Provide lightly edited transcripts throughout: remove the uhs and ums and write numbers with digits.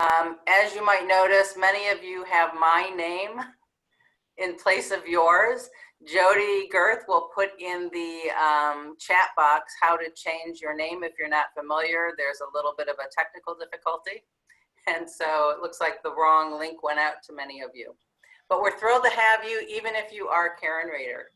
As you might notice, many of you have my name in place of yours. Jody Girth will put in the chat box how to change your name if you're not familiar. There's a little bit of a technical difficulty. And so it looks like the wrong link went out to many of you. But we're thrilled to have you, even if you are Karen Rader.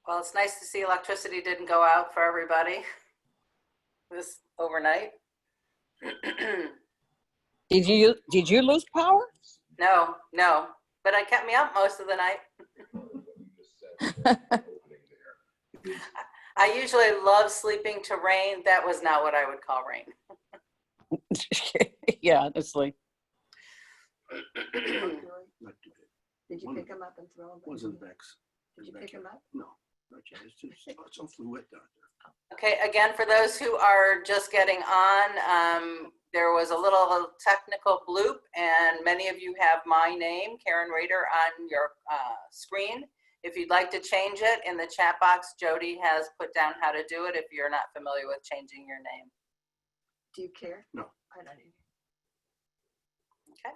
Well, it's nice to see electricity didn't go out for everybody this overnight. Did you lose power? No, but it kept me up most of the night. I usually love sleeping to rain. That was not what I would call rain. Yeah, honestly. Did you pick him up and throw him? Wasn't Vex. Did you pick him up? No, not yet. It's some fluid down there. Okay, again, for those who are just getting on, there was a little technical bloop, and many of you have my name, Karen Rader, on your screen. If you'd like to change it, in the chat box, Jody has put down how to do it if you're not familiar with changing your name. Do you care? No. I don't either. Okay.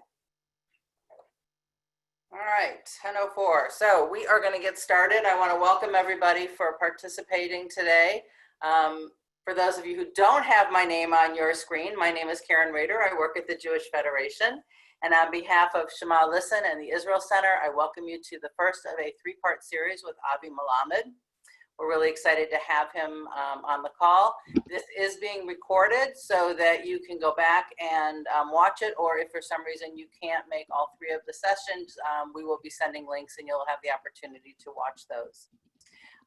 All right, 10:04. So we are going to get started. I want to welcome everybody for participating today. For those of you who don't have my name on your screen, my name is Karen Rader. I work at the Jewish Federation. And on behalf of Shema Listen and the Israel Center, I welcome you to the first of a three-part series with Avi Melamed. We're really excited to have him on the call. This is being recorded so that you can go back and watch it, or if for some reason you can't make all three of the sessions, we will be sending links and you'll have the opportunity to watch those.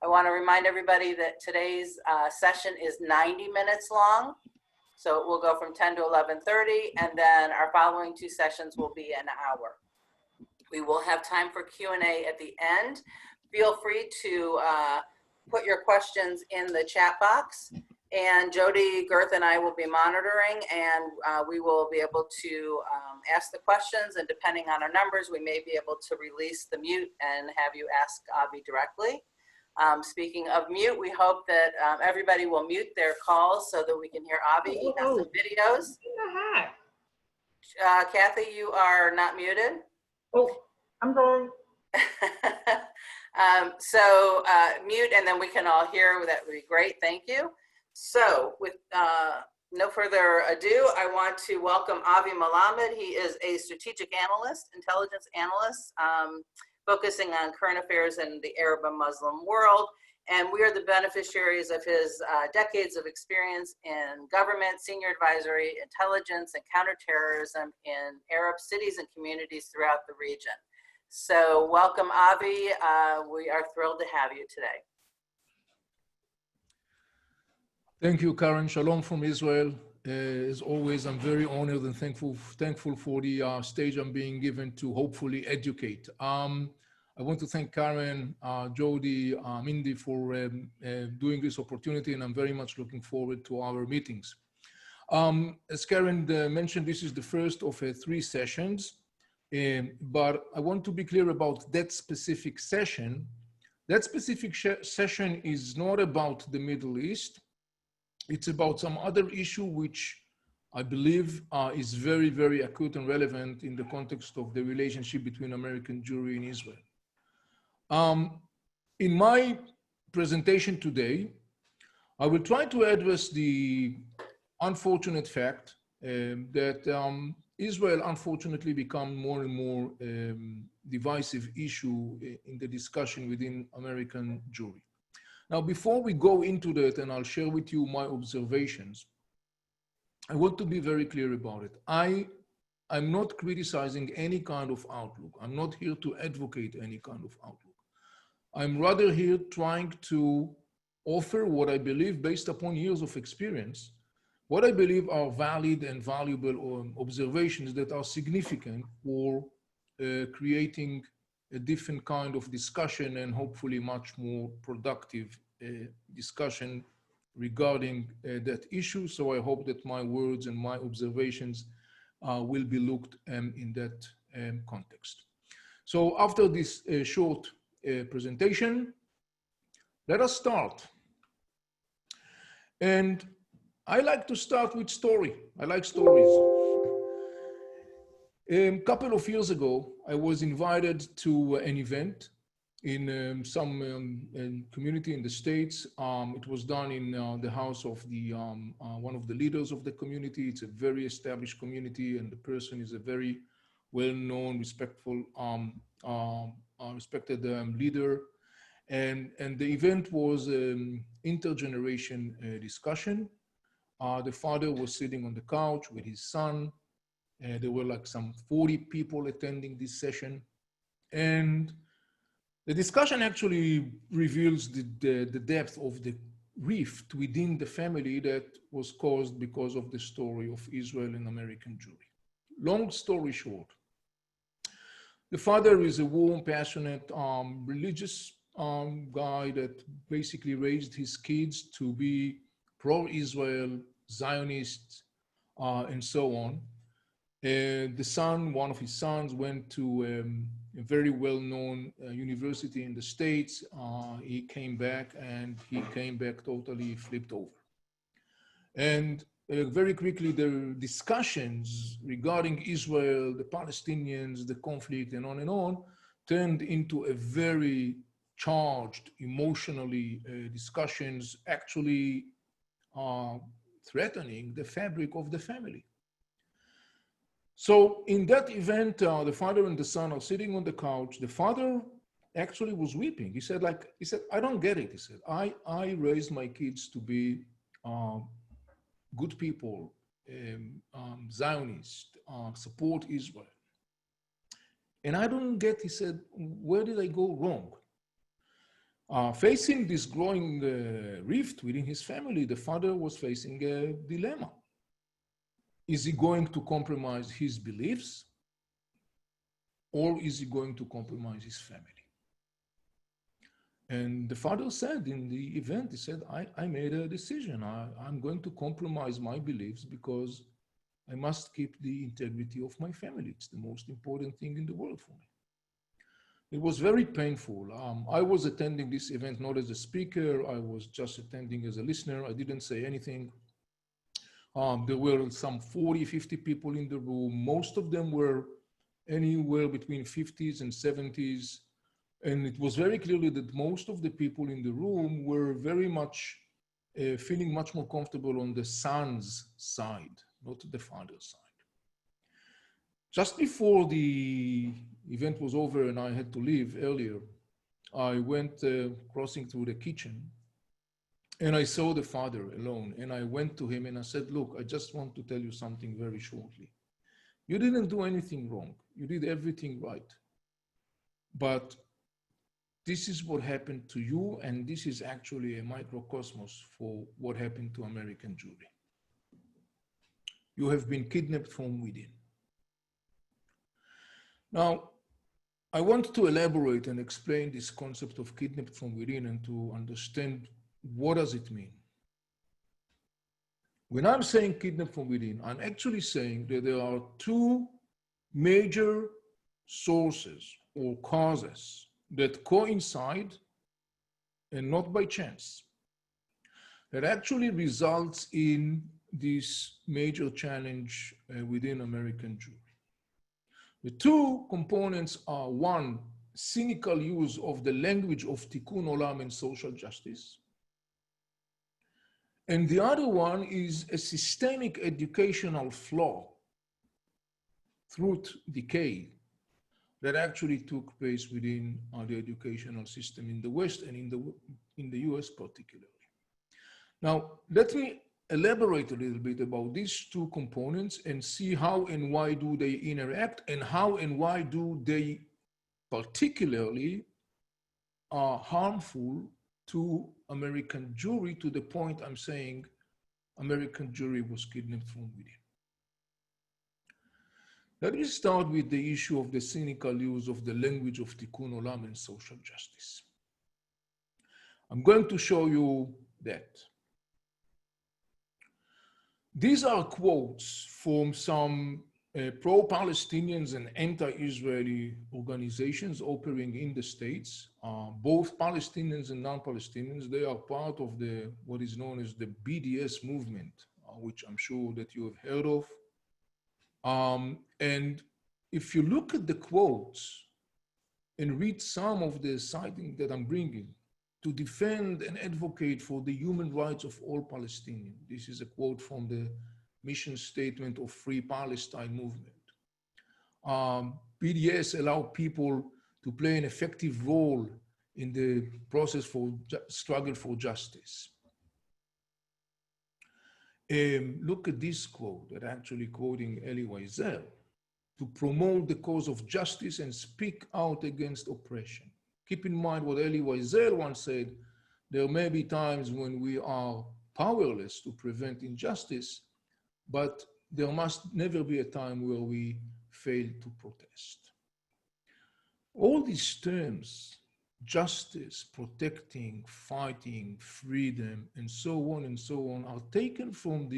I want to remind everybody that today's session is 90 minutes long. So it will go from 10 to 11:30, and then our following two sessions will be an hour. We will have time for Q&A at the end. Feel free to put your questions in the chat box, and Jody Girth and I will be monitoring, and we will be able to ask the questions, and depending on our numbers, we may be able to release the mute and have you ask Avi directly. Speaking of mute, we hope that everybody will mute their calls so that we can hear Avi. He has some videos. Kathy, you are not muted. Oh, I'm going. Mute, and then we can all hear. That would be great. Thank you. So with no further ado, I want to welcome Avi Melamed. He is a strategic analyst, intelligence analyst, focusing on current affairs in the Arab and Muslim world. And we are the beneficiaries of his decades of experience in government, senior advisory, intelligence, and counterterrorism in Arab cities and communities throughout the region. So welcome, Avi. We are thrilled to have you today. Thank you, Karen. Shalom from Israel. As always, I'm very honored and thankful for the stage I'm being given to hopefully educate. I want to thank Karen, Jody, Mindy for doing this opportunity, and I'm very much looking forward to our meetings. As Karen mentioned, this is the first of three sessions, but I want to be clear about that specific session. That specific session is not about the Middle East. It's about some other issue which I believe is very, very acute and relevant in the context of the relationship between American Jewry and Israel. In my presentation today, I will try to address the unfortunate fact that Israel unfortunately become more and more divisive issue in the discussion within American Jewry. Now, before we go into that, and I'll share with you my observations, I want to be very clear about it. I'm not criticizing any kind of outlook. I'm not here to advocate any kind of outlook. I'm rather here trying to offer what I believe, based upon years of experience, what I believe are valid and valuable observations that are significant for creating a different kind of discussion and hopefully much more productive discussion regarding that issue. So I hope that my words and my observations will be looked in that context. So after this short presentation, let us start. And I like to start with story. I like stories. A couple of years ago, I was invited to an event in some community in the States. It was done in the house of the one of the leaders of the community. It's a very established community, and the person is a very well-known, respected leader. And the event was intergeneration discussion. The father was sitting on the couch with his son. There were like some 40 people attending this session. And the discussion actually reveals the depth of the rift within the family that was caused because of the story of Israel and American Jewry. Long story short, the father is a warm, passionate, religious guy that basically raised his kids to be pro-Israel, Zionists, and so on. The son, one of his sons, went to a very well-known university in the States. He came back totally flipped over. And very quickly, the discussions regarding Israel, the Palestinians, the conflict, and on, turned into a very charged, emotionally discussions, actually threatening the fabric of the family. So in that event, the father and the son are sitting on the couch. The father actually was weeping. He said, I don't get it. He said, I raised my kids to be good people, Zionists, support Israel. And I don't get, he said, where did I go wrong? Facing this growing rift within his family, the father was facing a dilemma. Is he going to compromise his beliefs, or is he going to compromise his family? And the father said in the event, he said, I made a decision. I'm going to compromise my beliefs because I must keep the integrity of my family. It's the most important thing in the world for me. It was very painful. I was attending this event not as a speaker. I was just attending as a listener. I didn't say anything. There were some 40, 50 people in the room. Most of them were anywhere between 50s and 70s. And it was very clearly that most of the people in the room were very much feeling much more comfortable on the son's side, not the father's side. Just before the event was over and I had to leave earlier, I went crossing through the kitchen and I saw the father alone, and I went to him and I said, look, I just want to tell you something very shortly. You didn't do anything wrong. You did everything right. But this is what happened to you, and this is actually a microcosmos for what happened to American Jewry. You have been kidnapped from within. Now, I want to elaborate and explain this concept of kidnapped from within and to understand what does it mean. When I'm saying kidnapped from within, I'm actually saying that there are two major sources or causes that coincide, and not by chance, that actually results in this major challenge within American Jewry. The two components are, one, cynical use of the language of Tikkun, Olam, and social justice. And the other one is a systemic educational flaw, truth decay, that actually took place within the educational system in the West and in the US particularly. Now, let me elaborate a little bit about these two components and see how and why do they interact, and how and why do they particularly are harmful to American Jewry, to the point I'm saying American Jewry was kidnapped from within. Let me start with the issue of the cynical use of the language of Tikkun Olam and social justice. I'm going to show you that. These are quotes from some pro-Palestinians and anti-Israeli organizations operating in the States, both Palestinians and non-Palestinians. They are part of what is known as the BDS movement, which I'm sure that you have heard of. And if you look at the quotes and read some of the citing that I'm bringing to defend and advocate for the human rights of all Palestinians. This is a quote from the mission statement of Free Palestine movement. BDS allow people to play an effective role in the process for struggle for justice. Look at this quote, that actually quoting Elie Wiesel, to promote the cause of justice and speak out against oppression. Keep in mind what Elie Wiesel once said, there may be times when we are powerless to prevent injustice, but there must never be a time where we fail to protest. All these terms, justice, protecting, fighting, freedom, and so on, are taken from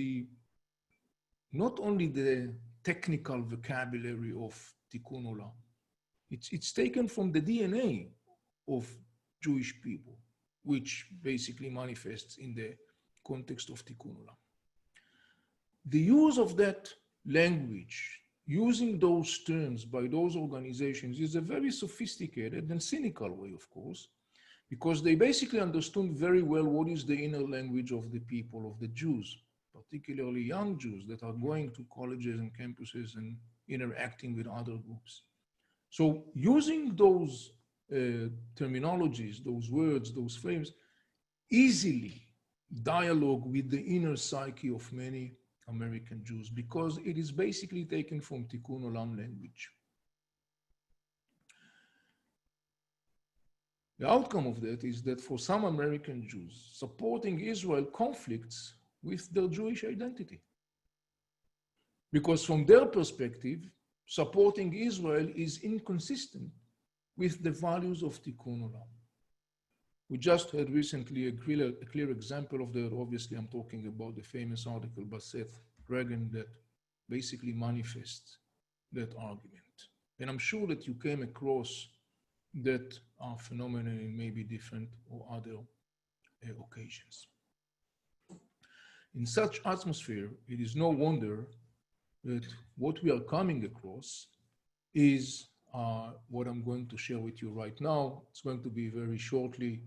not only the technical vocabulary of Tikkun Olam, it's taken from the DNA of Jewish people, which basically manifests in the context of Tikkun Olam. The use of that language, using those terms by those organizations, is a very sophisticated and cynical way, of course, because they basically understood very well what is the inner language of the people, of the Jews, particularly young Jews that are going to colleges and campuses and interacting with other groups. So using those terminologies, those words, those frames, easily dialogue with the inner psyche of many American Jews, because it is basically taken from Tikkun Olam language. The outcome of that is that for some American Jews, supporting Israel conflicts with their Jewish identity. Because from their perspective, supporting Israel is inconsistent with the values of Tikkun Olam. We just had recently a clear example of that. Obviously, I'm talking about the famous article by Seth Regan that basically manifests that argument. And I'm sure that you came across that phenomenon in maybe different or other occasions. In such atmosphere, it is no wonder that what we are coming across is what I'm going to share with you right now. It's going to be very shortly.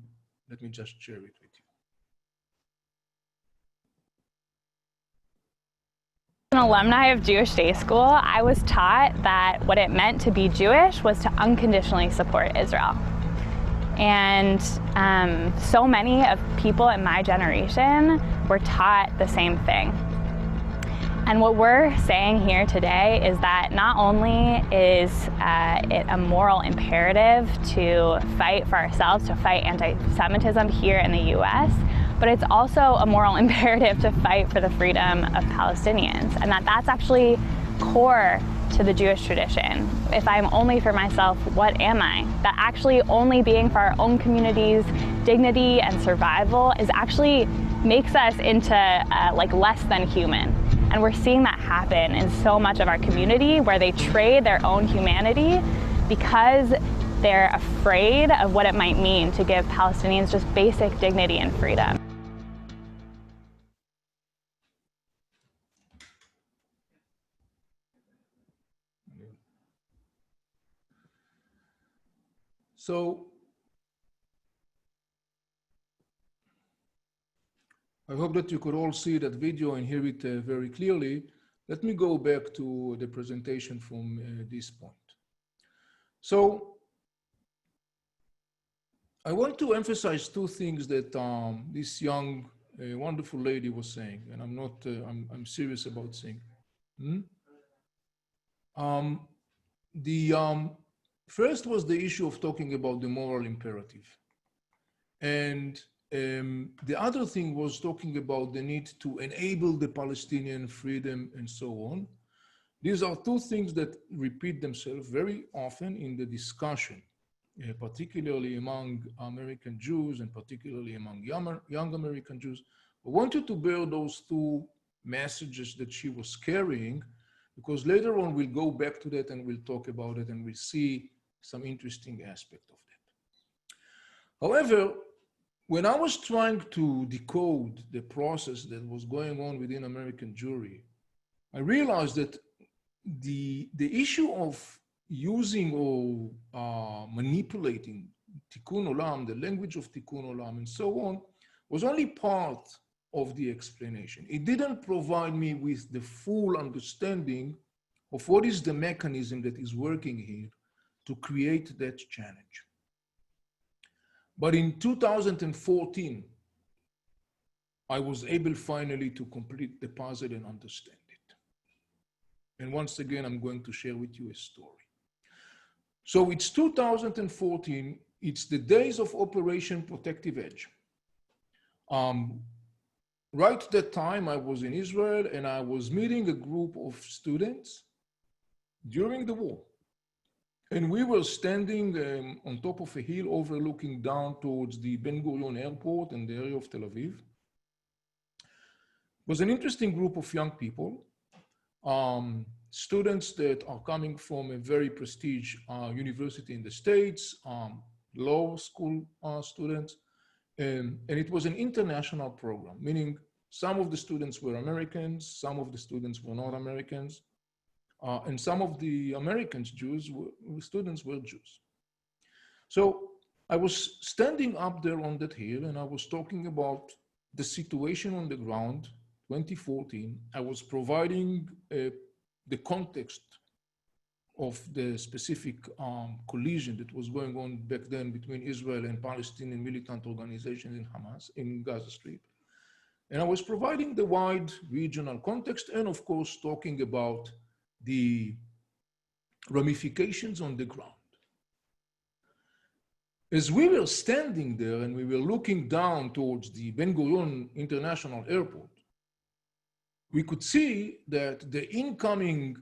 Let me just share it with you. An alumni of Jewish Day School, I was taught that what it meant to be Jewish was to unconditionally support Israel. And so many of people in my generation were taught the same thing. And what we're saying here today is that not only is it a moral imperative to fight for ourselves, to fight anti-Semitism here in the US, but it's also a moral imperative to fight for the freedom of Palestinians. And that's actually core to the Jewish tradition. If I'm only for myself, what am I? That actually only being for our own community's dignity and survival is actually makes us into like less than human. And we're seeing that happen in so much of our community where they trade their own humanity because they're afraid of what it might mean to give Palestinians just basic dignity and freedom. So I hope that you could all see that video and hear it very clearly. Let me go back to the presentation from this point. So I want to emphasize two things that this young, wonderful lady was saying, and I'm serious about saying. First was the issue of talking about the moral imperative. And the other thing was talking about the need to enable the Palestinian freedom and so on. These are two things that repeat themselves very often in the discussion, particularly among American Jews and particularly among young American Jews. I wanted to bear those two messages that she was carrying, because later on we'll go back to that and we'll talk about it and we'll see some interesting aspect of that. However, when I was trying to decode the process that was going on within American Jewry, I realized that the issue of using or manipulating Tikkun Olam, the language of Tikkun Olam and so on, was only part of the explanation. It didn't provide me with the full understanding of what is the mechanism that is working here to create that challenge. But in 2014, I was able finally to complete the puzzle and understand it. And once again, I'm going to share with you a story. So it's 2014, it's the days of Operation Protective Edge. Right at that time, I was in Israel and I was meeting a group of students during the war. And we were standing on top of a hill overlooking down towards the Ben Gurion airport and the area of Tel Aviv. It was an interesting group of young people, students that are coming from a very prestigious university in the States, law school students, and it was an international program, meaning some of the students were Americans, some of the students were not Americans, and some of the Americans, students were Jews. So I was standing up there on that hill and I was talking about the situation on the ground, 2014. I was providing the context of the specific collision that was going on back then between Israel and Palestinian militant organizations in Hamas, in Gaza Strip. And I was providing the wide regional context and of course talking about the ramifications on the ground. As we were standing there and we were looking down towards the Ben Gurion International Airport, we could see that the incoming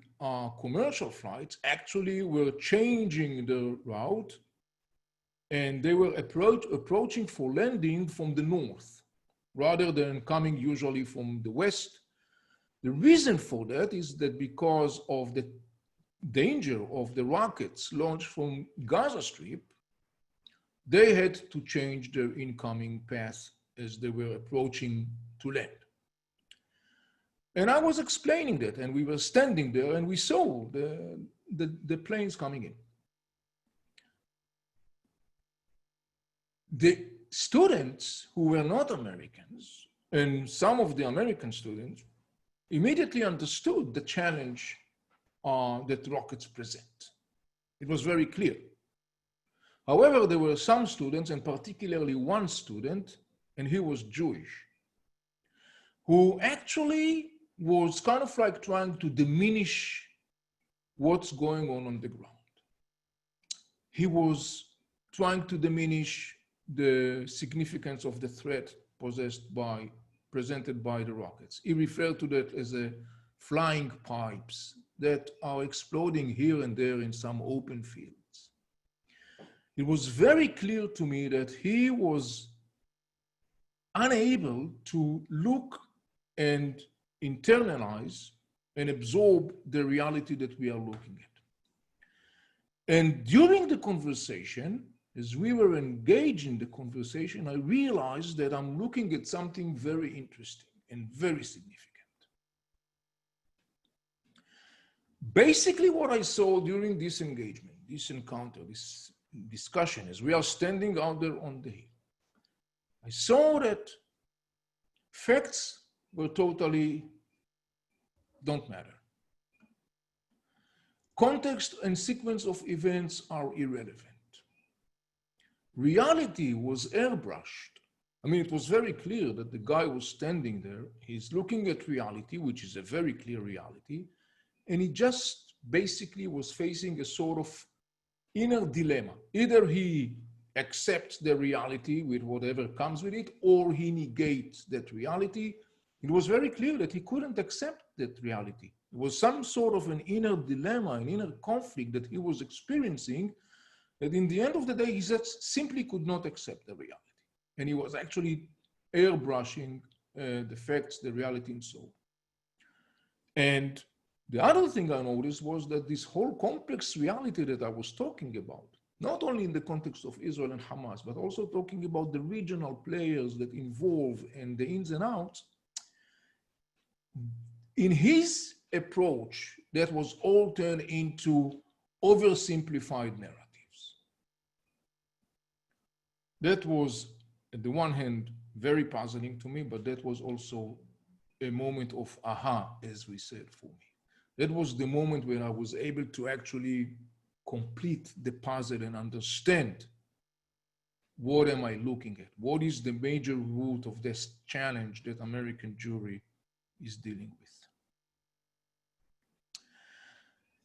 commercial flights actually were changing the route and they were approaching for landing from the north rather than coming usually from the west. The reason for that is that because of the danger of the rockets launched from Gaza Strip, they had to change their incoming path as they were approaching to land. And I was explaining that, and we were standing there and we saw the planes coming in. The students who were not Americans, and some of the American students, immediately understood the challenge that rockets present. It was very clear. However, there were some students, and particularly one student, and he was Jewish, who actually was kind of like trying to diminish what's going on the ground. He was trying to diminish the significance of the threat presented by the rockets. He referred to that as flying pipes that are exploding here and there in some open fields. It was very clear to me that he was unable to look and internalize and absorb the reality that we are looking at. And during the conversation, as we were engaged in the conversation, I realized that I'm looking at something very interesting and very significant. Basically, what I saw during this engagement, this encounter, this discussion, as we are standing out there on the hill, I saw that facts were totally don't matter. Context and sequence of events are irrelevant. Reality was airbrushed. I mean, it was very clear that the guy was standing there, he's looking at reality, which is a very clear reality, and he just basically was facing a sort of inner dilemma. Either he accepts the reality with whatever comes with it, or he negates that reality. It was very clear that he couldn't accept that reality. It was some sort of an inner dilemma, an inner conflict that he was experiencing, that in the end of the day, he just simply could not accept the reality. And he was actually airbrushing the facts, the reality, and so on. And the other thing I noticed was that this whole complex reality that I was talking about, not only in the context of Israel and Hamas, but also talking about the regional players that involve and the ins and outs, in his approach, that was all turned into oversimplified narratives. That was, at the one hand, very puzzling to me, but that was also a moment of aha, as we said, for me. That was the moment when I was able to actually complete the puzzle and understand what am I looking at? What is the major root of this challenge that American Jewry is dealing with?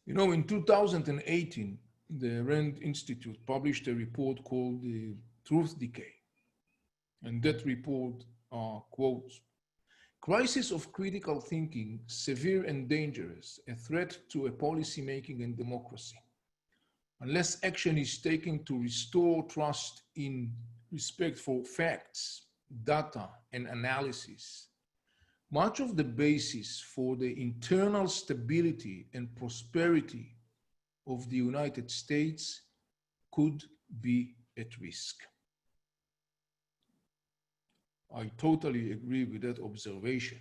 You know, in 2018, the Rand Institute published a report called the Truth Decay. And that report quotes, "Crisis of critical thinking, severe and dangerous, a threat to a policy making and democracy. Unless action is taken to restore trust in respect for facts, data, and analysis, much of the basis for the internal stability and prosperity of the United States could be at risk." I totally agree with that observation.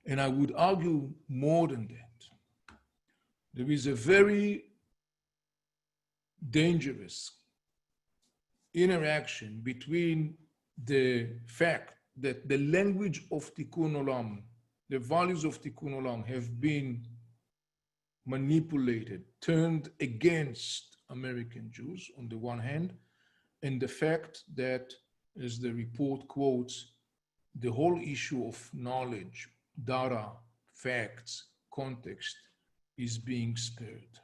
And I would argue more than that. There is a very dangerous interaction between the fact that the language of Tikkun Olam, the values of Tikkun Olam have been manipulated, turned against American Jews on the one hand, and the fact that, as the report quotes, the whole issue of knowledge, data, facts, context is being spared.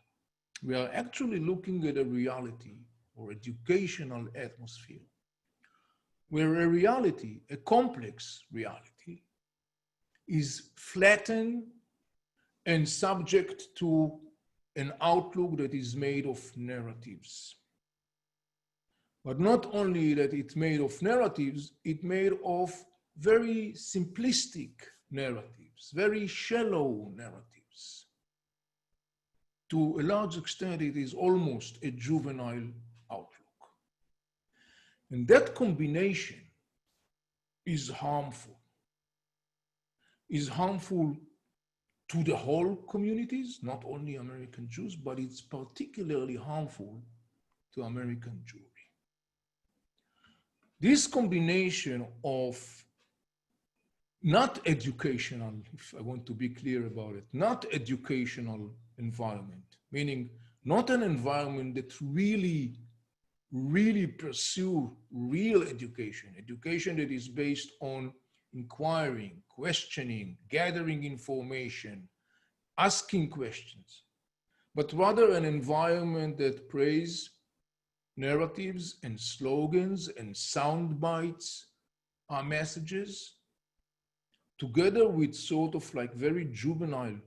We are actually looking at a reality or educational atmosphere where a reality, a complex reality, is flattened and subject to an outlook that is made of narratives. But not only that it's made of narratives, it's made of very simplistic narratives, very shallow narratives. To a large extent, it is almost a juvenile outlook. And that combination is harmful. Is harmful to the whole communities, not only American Jews, but it's particularly harmful to American Jewry. This combination of not educational, if I want to be clear about it, not educational environment, meaning not an environment that really pursue real education, education that is based on inquiring, questioning, gathering information, asking questions, but rather an environment that praise narratives and slogans and sound bites, messages, together with sort of like very juvenile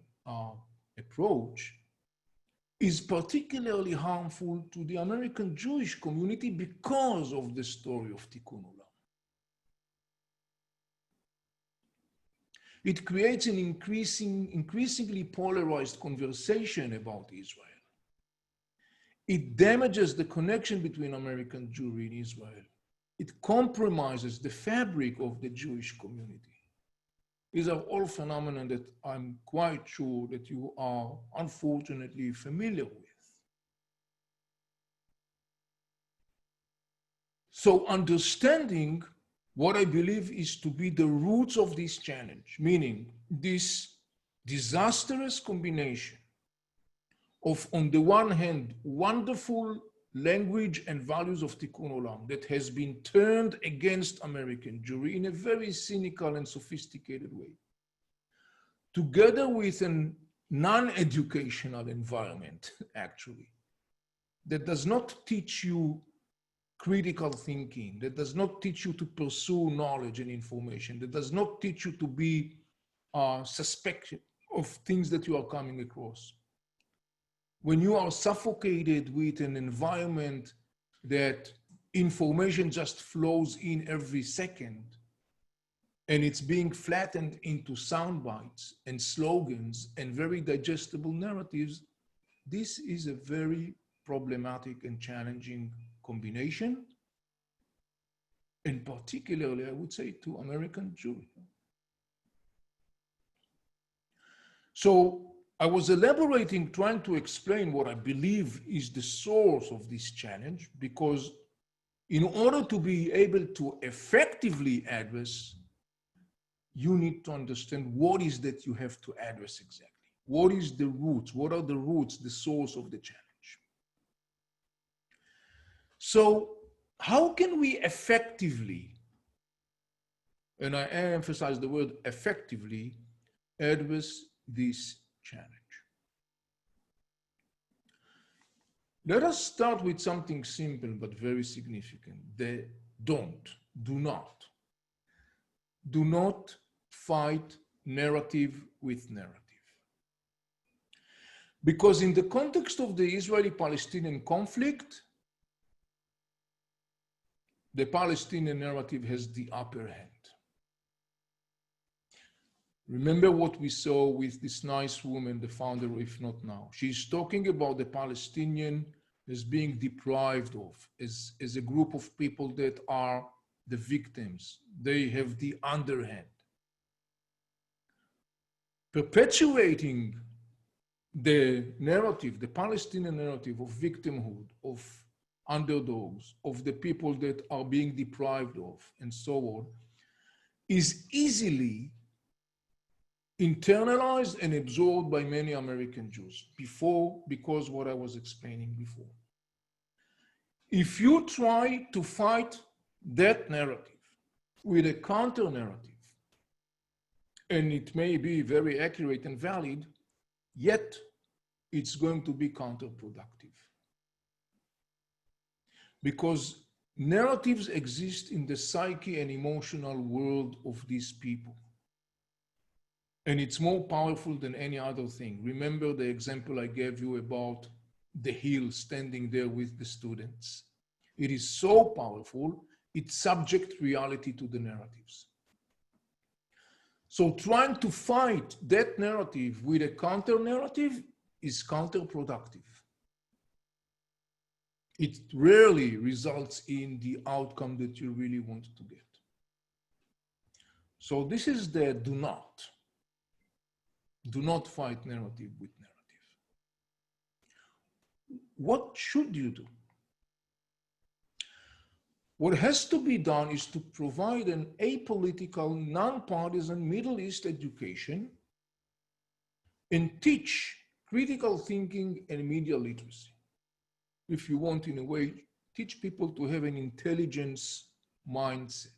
approach, is particularly harmful to the American Jewish community because of the story of Tikkun Olam. It creates an increasingly polarized conversation about Israel. It damages the connection between American Jewry and Israel. It compromises the fabric of the Jewish community. These are all phenomena that I'm quite sure that you are unfortunately familiar with. So understanding what I believe is to be the roots of this challenge, meaning this disastrous combination of, on the one hand, wonderful language and values of Tikkun Olam that has been turned against American Jewry in a very cynical and sophisticated way, together with a non-educational environment, actually, that does not teach you critical thinking, that does not teach you to pursue knowledge and information, that does not teach you to be suspected of things that you are coming across. When you are suffocated with an environment that information just flows in every second, and it's being flattened into sound bites and slogans and very digestible narratives, this is a very problematic and challenging combination, and particularly, I would say, to American Jews. So I was elaborating, trying to explain what I believe is the source of this challenge, because in order to be able to effectively address, you need to understand what is that you have to address exactly. What is the roots? What are the roots, the source of the challenge? So how can we effectively, and I emphasize the word effectively, address this challenge? Let us start with something simple but very significant. Do not fight narrative with narrative. Because in the context of the Israeli-Palestinian conflict, the Palestinian narrative has the upper hand. Remember what we saw with this nice woman, the founder of If Not Now. She's talking about the Palestinian as being deprived of, as a group of people that are the victims. They have the underhand. Perpetuating the narrative, the Palestinian narrative of victimhood, of underdogs, of the people that are being deprived of, and so on, is easily internalized and absorbed by many American Jews because what I was explaining before. If you try to fight that narrative with a counter narrative, and it may be very accurate and valid, yet it's going to be counterproductive. Because narratives exist in the psyche and emotional world of these people. And it's more powerful than any other thing. Remember the example I gave you about the hill standing there with the students. It is so powerful, it subjects reality to the narratives. So trying to fight that narrative with a counter narrative is counterproductive. It rarely results in the outcome that you really want to get. So this is the do not. Do not fight narrative with narrative. What should you do? What has to be done is to provide an apolitical, non-partisan Middle East education and teach critical thinking and media literacy. If you want, in a way, teach people to have an intelligence mindset.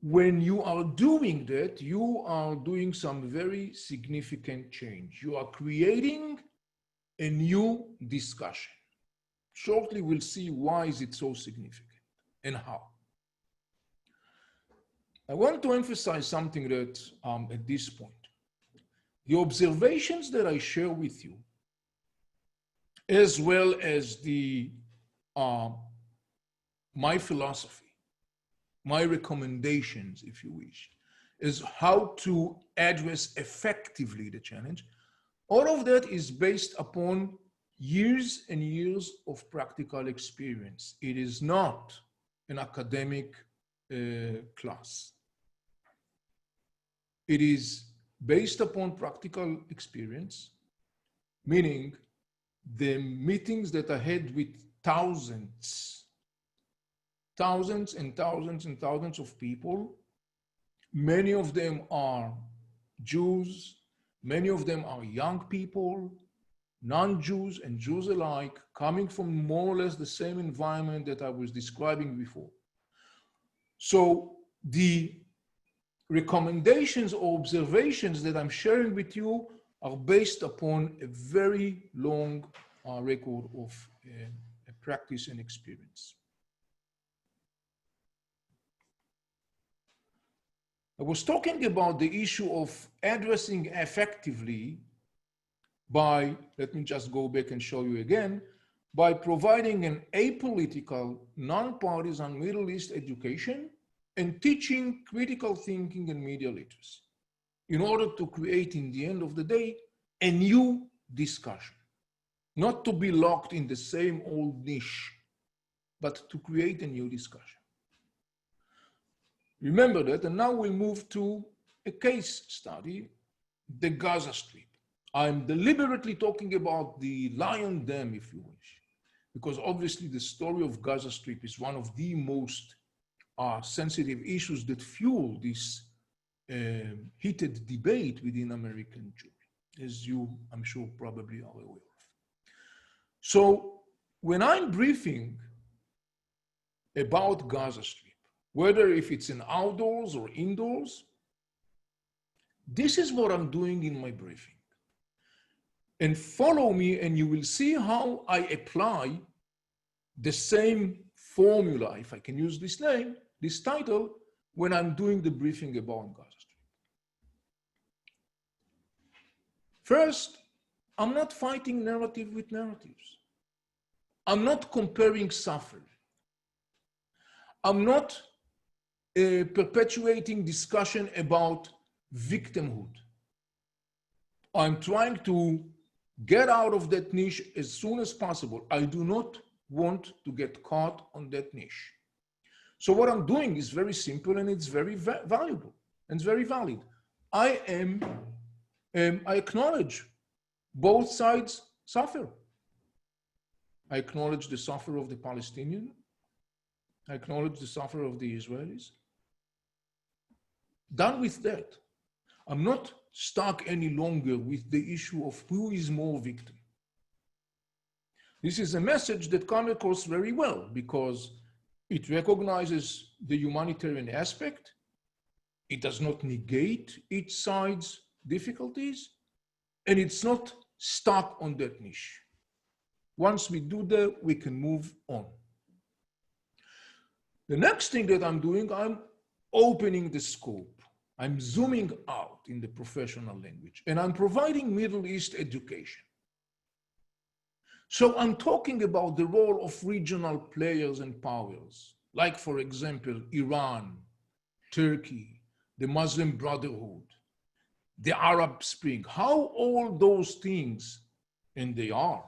When you are doing that, you are doing some very significant change. You are creating a new discussion. Shortly, we'll see why is it so significant and how. I want to emphasize something that at this point, the observations that I share with you, as well as my philosophy, my recommendations, if you wish, is how to address effectively the challenge. All of that is based upon years and years of practical experience. It is not an academic class. It is based upon practical experience, meaning the meetings that I had with thousands and thousands and thousands of people. Many of them are Jews, many of them are young people, non-Jews and Jews alike, coming from more or less the same environment that I was describing before. So the recommendations or observations that I'm sharing with you are based upon a very long record of practice and experience. I was talking about the issue of addressing effectively by, let me just go back and show you again, by providing an apolitical, non-partisan Middle East education and teaching critical thinking and media literacy in order to create, in the end of the day, a new discussion. Not to be locked in the same old niche, but to create a new discussion. Remember that, and now we'll move to a case study, the Gaza Strip. I'm deliberately talking about the Lion Dam, if you wish, because obviously the story of Gaza Strip is one of the most sensitive issues that fuel this heated debate within American Jewry, as you, I'm sure, probably are aware of. So when I'm briefing about Gaza Strip, whether if it's in outdoors or indoors, this is what I'm doing in my briefing. And follow me and you will see how I apply the same formula, if I can use this name, this title, when I'm doing the briefing about Gaza Strip. First, I'm not fighting narrative with narratives. I'm not comparing suffering. I'm not perpetuating discussion about victimhood. I'm trying to get out of that niche as soon as possible. I do not want to get caught on that niche. So what I'm doing is very simple and it's very valuable and it's very valid. I acknowledge both sides suffer. I acknowledge the suffer of the Palestinians. I acknowledge the suffer of the Israelis. Done with that. I'm not stuck any longer with the issue of who is more victim. This is a message that comes across very well because it recognizes the humanitarian aspect. It does not negate each side's difficulties, and it's not stuck on that niche. Once we do that, we can move on. The next thing that I'm doing, I'm opening the scope. I'm zooming out in the professional language, and I'm providing Middle East education. So I'm talking about the role of regional players and powers, like, for example, Iran, Turkey, the Muslim Brotherhood, the Arab Spring, how all those things, and they are,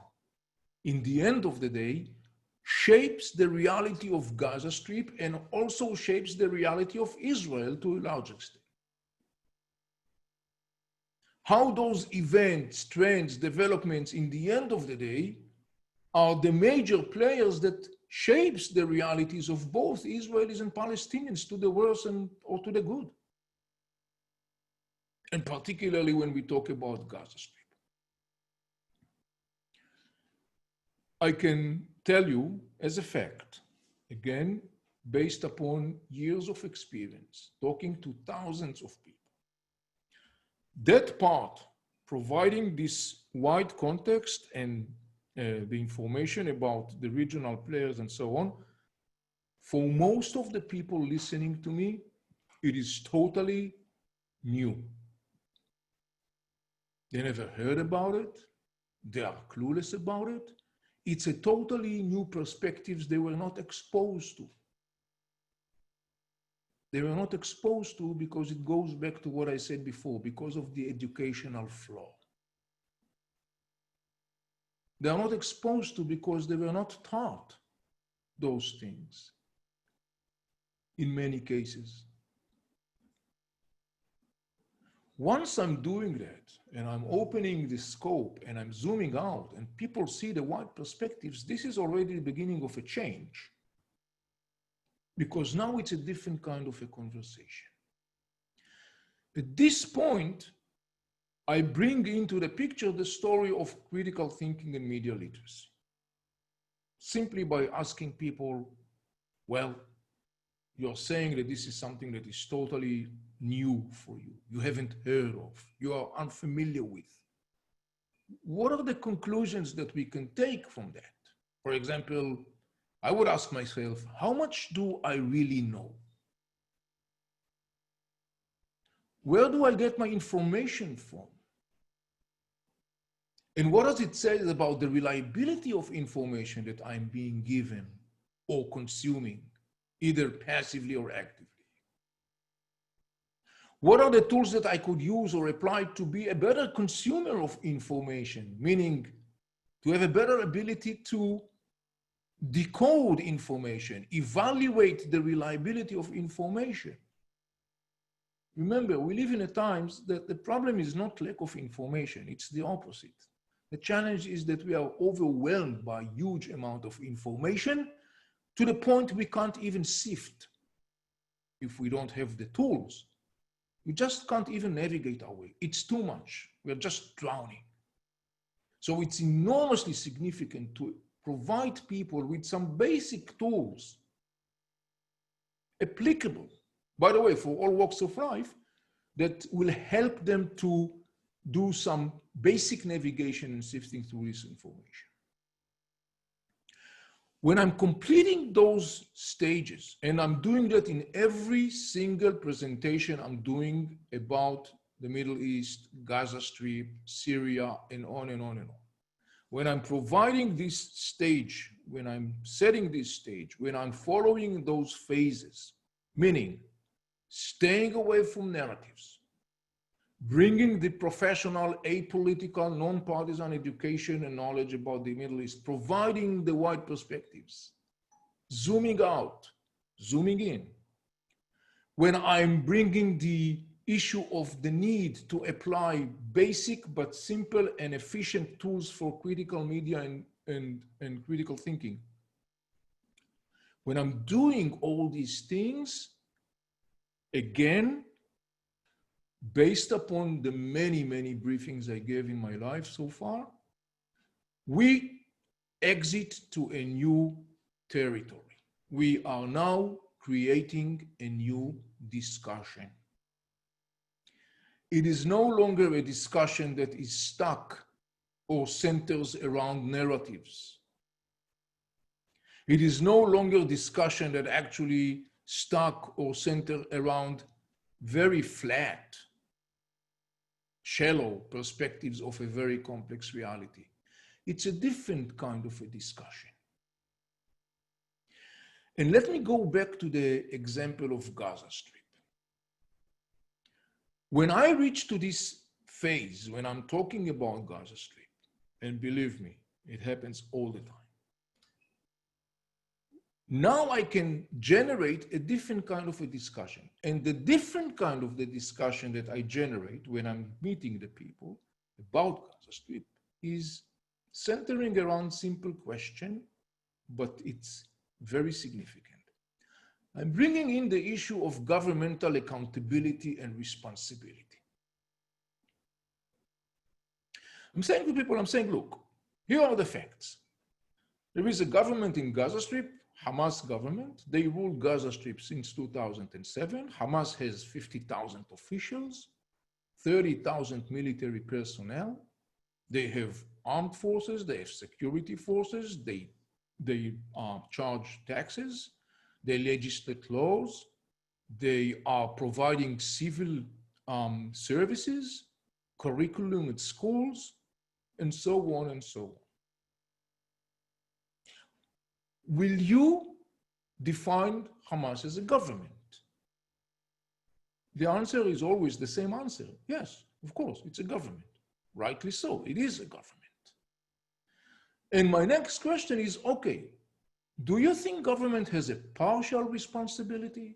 in the end of the day, shapes the reality of Gaza Strip and also shapes the reality of Israel to a large extent. How those events, trends, developments, in the end of the day, are the major players that shapes the realities of both Israelis and Palestinians to the worse or to the good. And particularly when we talk about Gaza Strip. I can tell you as a fact, again, based upon years of experience, talking to thousands of people, that part, providing this wide context and the information about the regional players and so on, for most of the people listening to me, it is totally new. They never heard about it. They are clueless about it. It's a totally new perspectives they were not exposed to. They were not exposed to because it goes back to what I said before, because of the educational flaw. They are not exposed to because they were not taught those things in many cases. Once I'm doing that and I'm opening the scope and I'm zooming out and people see the wide perspectives, this is already the beginning of a change. Because now it's a different kind of a conversation. At this point, I bring into the picture the story of critical thinking and media literacy. Simply by asking people, well, you're saying that this is something that is totally new for you, you haven't heard of, you are unfamiliar with. What are the conclusions that we can take from that? For example, I would ask myself, how much do I really know? Where do I get my information from? And what does it say about the reliability of information that I'm being given or consuming, either passively or actively? What are the tools that I could use or apply to be a better consumer of information, meaning to have a better ability to decode information, evaluate the reliability of information? Remember, we live in a times that the problem is not lack of information, it's the opposite. The challenge is that we are overwhelmed by a huge amount of information to the point we can't even sift if we don't have the tools. We just can't even navigate our way. It's too much. We're just drowning. So it's enormously significant to provide people with some basic tools applicable, by the way, for all walks of life, that will help them to do some basic navigation and sifting through this information. When I'm completing those stages, and I'm doing that in every single presentation I'm doing about the Middle East, Gaza Strip, Syria, and on and on and on. When I'm providing this stage, when I'm setting this stage, when I'm following those phases, meaning staying away from narratives, bringing the professional, apolitical, non-partisan education and knowledge about the Middle East, providing the wide perspectives, zooming out, zooming in. When I'm bringing the issue of the need to apply basic but simple and efficient tools for critical media and critical thinking. When I'm doing all these things, again, based upon the many, many briefings I gave in my life so far, we exit to a new territory. We are now creating a new discussion. It is no longer a discussion that is stuck or centers around narratives. It is no longer a discussion that actually stuck or centered around very flat, shallow perspectives of a very complex reality. It's a different kind of a discussion. And let me go back to the example of Gaza Strip. When I reach to this phase, when I'm talking about Gaza Strip, and believe me, it happens all the time, now I can generate a different kind of a discussion. And the different kind of the discussion that I generate when I'm meeting the people about Gaza Strip is centering around simple question, but it's very significant. I'm bringing in the issue of governmental accountability and responsibility. I'm saying to people, look, here are the facts. There is a government in Gaza Strip, Hamas government. They rule Gaza Strip since 2007. Hamas has 50,000 officials, 30,000 military personnel. They have armed forces, they have security forces, they charge taxes, they legislate laws, they are providing civil services, curriculum at schools, and so on and so on. Will you define Hamas as a government? The answer is always the same answer. Yes, of course, it's a government. Rightly so, it is a government. And my next question is, okay, do you think government has a partial responsibility?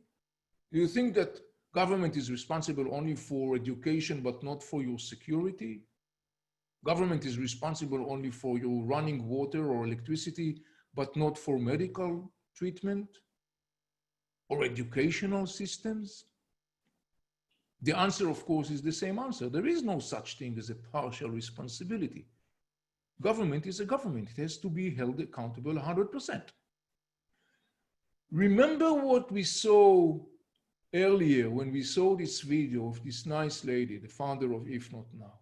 Do you think that government is responsible only for education, but not for your security? Government is responsible only for your running water or electricity, but not for medical treatment or educational systems? The answer, of course, is the same answer. There is no such thing as a partial responsibility. Government is a government. It has to be held accountable 100%. Remember what we saw earlier when we saw this video of this nice lady, the founder of If Not Now.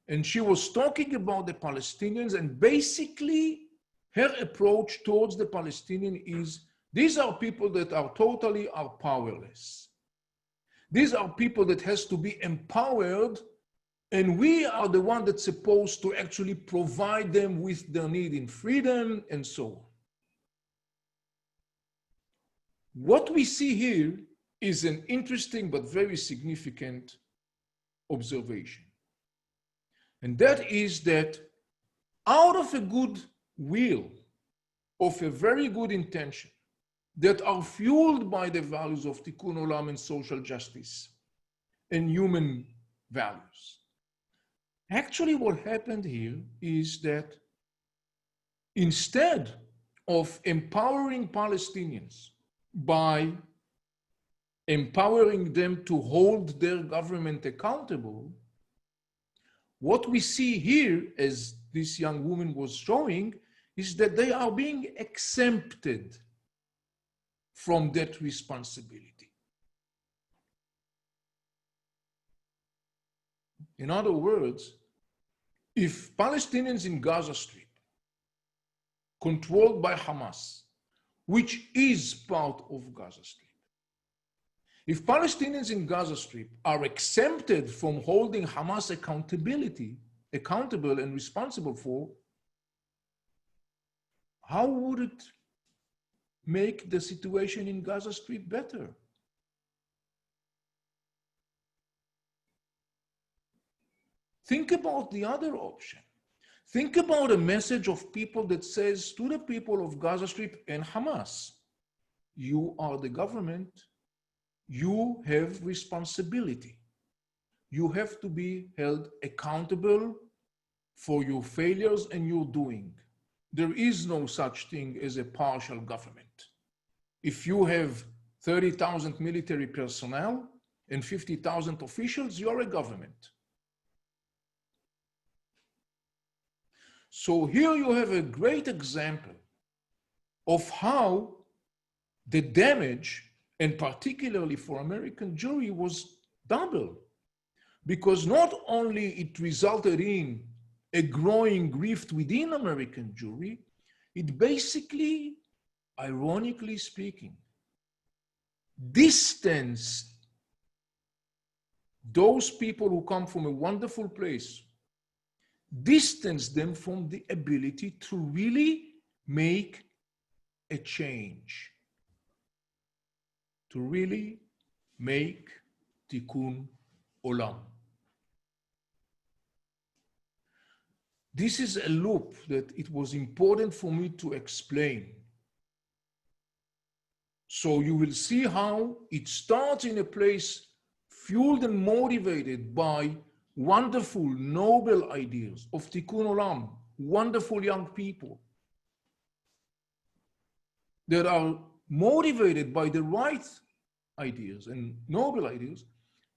And she was talking about the Palestinians, and basically her approach towards the Palestinian is, these are people that are totally powerless. These are people that has to be empowered, and we are the one that's supposed to actually provide them with their need in freedom and so on. What we see here is an interesting but very significant observation. And that is that out of a good will, of a very good intention, that are fueled by the values of Tikkun Olam and social justice and human values. Actually, what happened here is that instead of empowering Palestinians by empowering them to hold their government accountable, what we see here, as this young woman was showing, is that they are being exempted from that responsibility. In other words, if Palestinians in Gaza Strip, controlled by Hamas, which is part of Gaza Strip, if Palestinians in Gaza Strip are exempted from holding Hamas accountable and responsible for, how would it make the situation in Gaza Strip better? Think about the other option. Think about a message of people that says to the people of Gaza Strip and Hamas, you are the government, you have responsibility. You have to be held accountable for your failures and your doing. There is no such thing as a partial government. If you have 30,000 military personnel and 50,000 officials, you're a government. So here you have a great example of how the damage, and particularly for American Jewry, was double. Because not only it resulted in a growing rift within American Jewry, it basically, ironically speaking, distanced those people who come from a wonderful place, distance them from the ability to really make a change, to really make Tikkun Olam. This is a loop that it was important for me to explain. So you will see how it starts in a place fueled and motivated by wonderful, noble ideas of Tikkun Olam, wonderful young people that are motivated by the right ideas and noble ideas,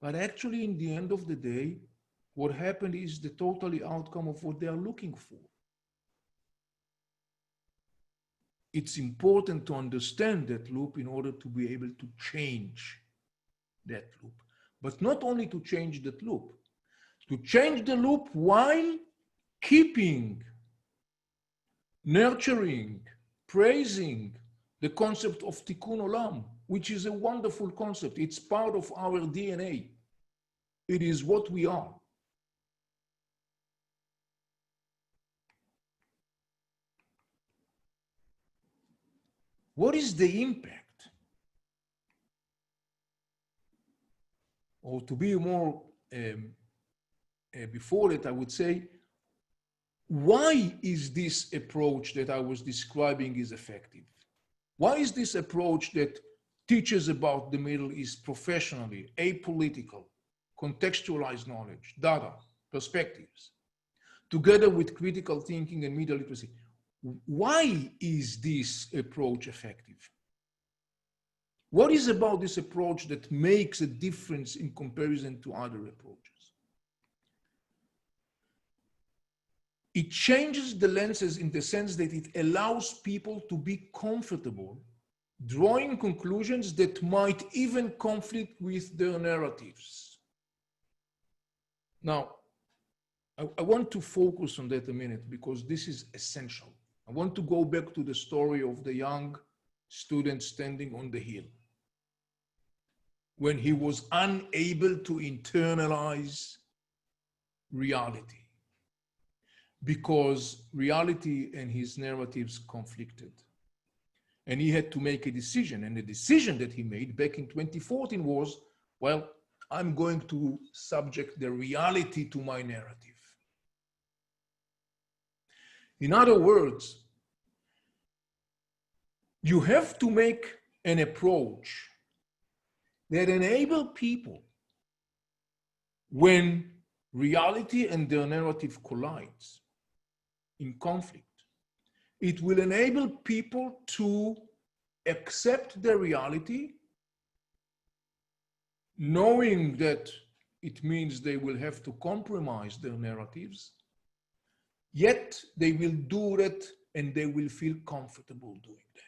but actually in the end of the day, what happened is the totally outcome of what they are looking for. It's important to understand that loop in order to be able to change that loop. But not only to change that loop, to change the loop while keeping, nurturing, praising the concept of Tikkun Olam, which is a wonderful concept. It's part of our DNA. It is what we are. What is the impact? Or to be more, before that, I would say, why is this approach that I was describing is effective? Why is this approach that teaches about the Middle East professionally, apolitical, contextualized knowledge, data, perspectives, together with critical thinking and media literacy? Why is this approach effective? What is about this approach that makes a difference in comparison to other approaches? It changes the lenses in the sense that it allows people to be comfortable drawing conclusions that might even conflict with their narratives. Now, I want to focus on that a minute because this is essential. I want to go back to the story of the young student standing on the hill. when he was unable to internalize reality, because reality and his narratives conflicted. And he had to make a decision. And the decision that he made back in 2014 was, well, I'm going to subject the reality to my narrative. In other words, you have to make an approach that enable people, when reality and their narrative collides in conflict, it will enable people to accept the reality, knowing that it means they will have to compromise their narratives, yet they will do that and they will feel comfortable doing that.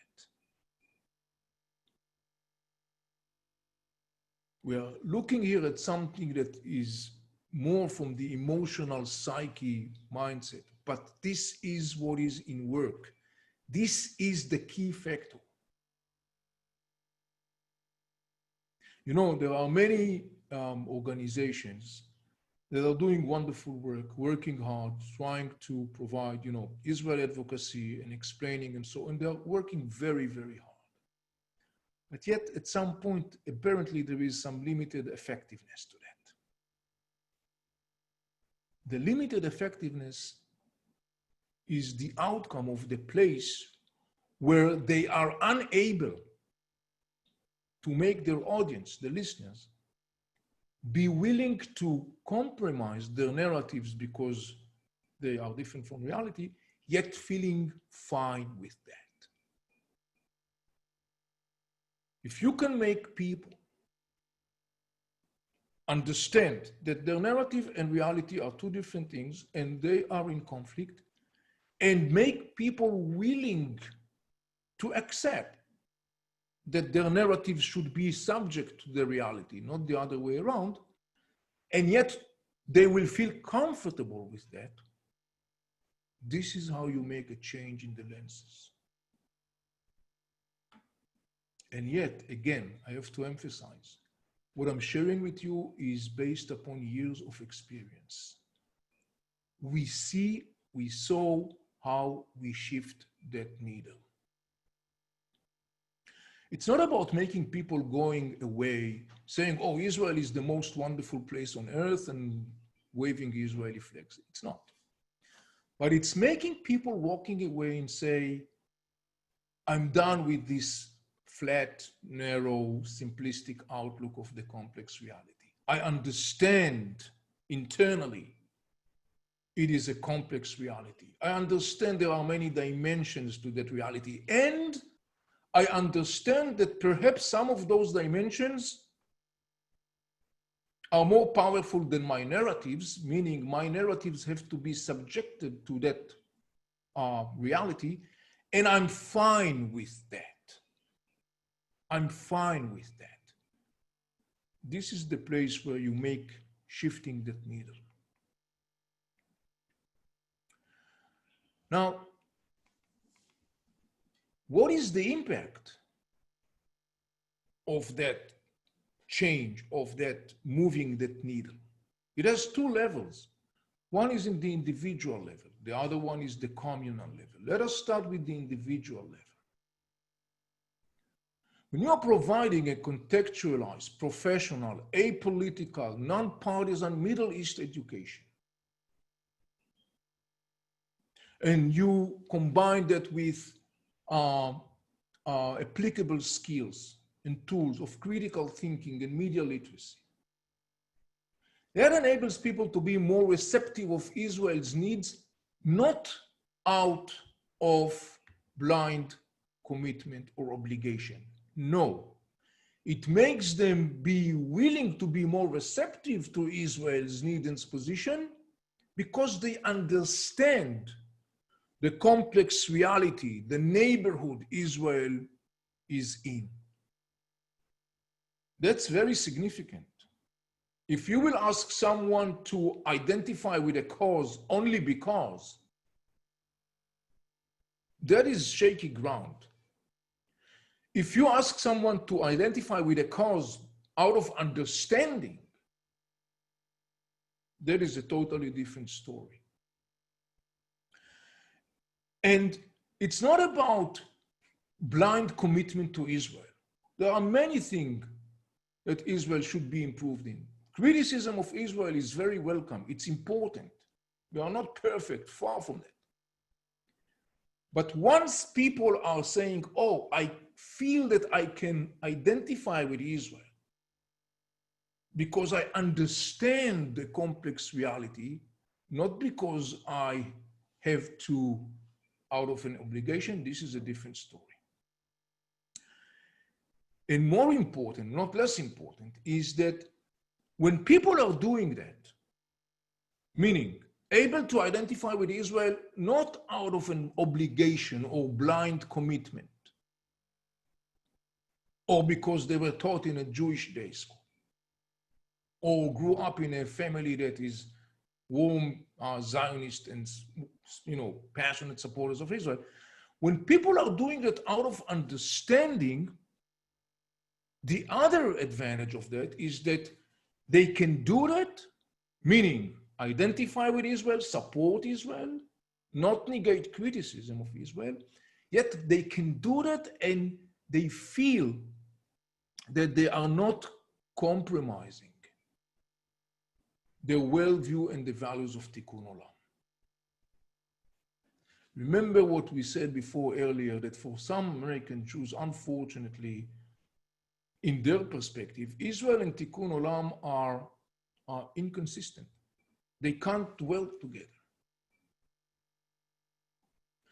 We are looking here at something that is more from the emotional psyche mindset, but this is what is in work. This is the key factor. You know, there are many organizations that are doing wonderful work, working hard, trying to provide, you know, Israel advocacy and explaining and so on. They're working very, very hard. But yet, at some point, apparently there is some limited effectiveness to that. The limited effectiveness is the outcome of the place where they are unable to make their audience, the listeners, be willing to compromise their narratives because they are different from reality, yet feeling fine with that. If you can make people understand that their narrative and reality are two different things and they are in conflict, and make people willing to accept that their narrative should be subject to the reality, not the other way around, and yet they will feel comfortable with that, this is how you make a change in the lenses. And yet, again, I have to emphasize, what I'm sharing with you is based upon years of experience. We saw how we shift that needle. It's not about making people going away, saying, oh, Israel is the most wonderful place on earth and waving Israeli flags. It's not. But it's making people walking away and say, I'm done with this flat, narrow, simplistic outlook of the complex reality. I understand internally it is a complex reality. I understand there are many dimensions to that reality. And I understand that perhaps some of those dimensions are more powerful than my narratives, meaning my narratives have to be subjected to that reality. And I'm fine with that. I'm fine with that. This is the place where you make shifting that needle. Now, what is the impact of that change, of that moving that needle? It has two levels. One is in the individual level. The other one is the communal level. Let us start with the individual level. When you are providing a contextualized, professional, apolitical, non-partisan Middle East education, and you combine that with applicable skills and tools of critical thinking and media literacy, that enables people to be more receptive of Israel's needs, not out of blind commitment or obligation. No, it makes them be willing to be more receptive to Israel's needs and position because they understand the complex reality, the neighborhood Israel is in. That's very significant. If you will ask someone to identify with a cause only because, that is shaky ground. If you ask someone to identify with a cause out of understanding, that is a totally different story. And it's not about blind commitment to Israel. There are many things that Israel should be improved in. Criticism of Israel is very welcome. It's important. We are not perfect, far from that. But once people are saying, oh, I feel that I can identify with Israel because I understand the complex reality, not because I have to, out of an obligation, this is a different story. And more important, not less important, is that when people are doing that, meaning able to identify with Israel, not out of an obligation or blind commitment, or because they were taught in a Jewish day school, or grew up in a family that is warm Zionist and passionate supporters of Israel. When people are doing that out of understanding, the other advantage of that is that they can do that, meaning identify with Israel, support Israel, not negate criticism of Israel, yet they can do that and they feel that they are not compromising their worldview and the values of Tikkun Olam. Remember what we said before earlier, that for some American Jews, unfortunately, in their perspective, Israel and Tikkun Olam are inconsistent. They can't dwell together.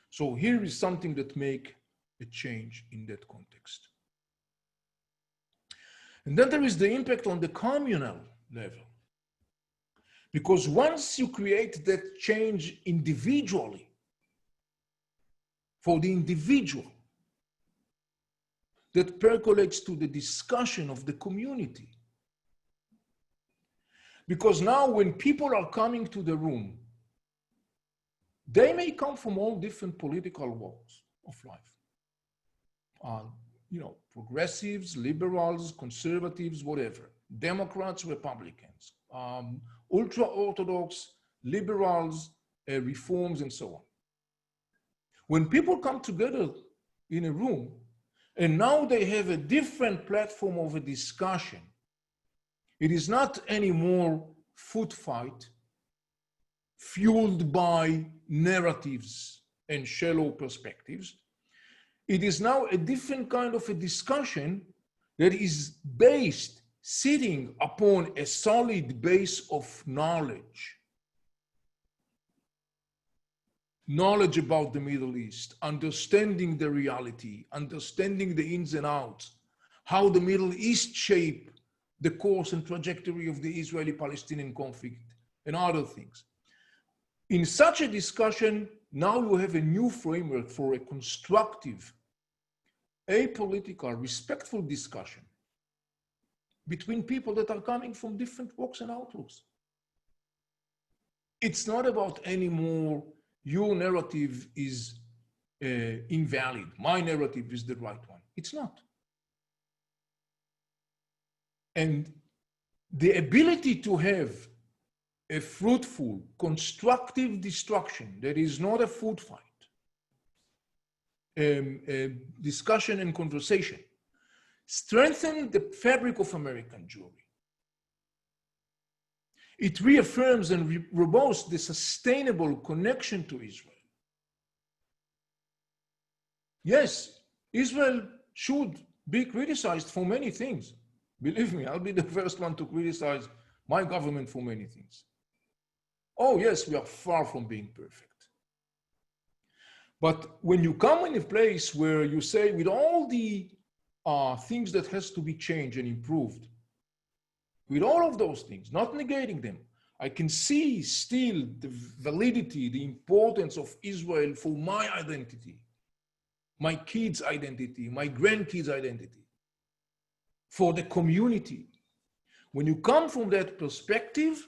So here is something that makes a change in that context. And then there is the impact on the communal level. Because once you create that change individually, for the individual, that percolates to the discussion of the community. Because now when people are coming to the room, they may come from all different political walks of life. Progressives, liberals, conservatives, whatever. Democrats, Republicans, ultra-Orthodox, liberals, reforms, and so on. When people come together in a room, and now they have a different platform of a discussion, it is not anymore foot fight fueled by narratives and shallow perspectives. It is now a different kind of a discussion that is based, sitting upon a solid base of knowledge. Knowledge about the Middle East, understanding the reality, understanding the ins and outs, how the Middle East shape the course and trajectory of the Israeli-Palestinian conflict and other things. In such a discussion, now you have a new framework for a constructive, apolitical, respectful discussion between people that are coming from different walks and outlooks. It's not about anymore your narrative is invalid, my narrative is the right one. It's not. And the ability to have a fruitful, constructive discussion that is not a food fight, discussion and conversation, strengthen the fabric of American Jewry. It reaffirms and robust the sustainable connection to Israel. Yes, Israel should be criticized for many things. Believe me, I'll be the first one to criticize my government for many things. Oh yes, we are far from being perfect. But when you come in a place where you say with all the things that has to be changed and improved, with all of those things, not negating them, I can see still the validity, the importance of Israel for my identity, my kids' identity, my grandkids' identity, for the community. When you come from that perspective,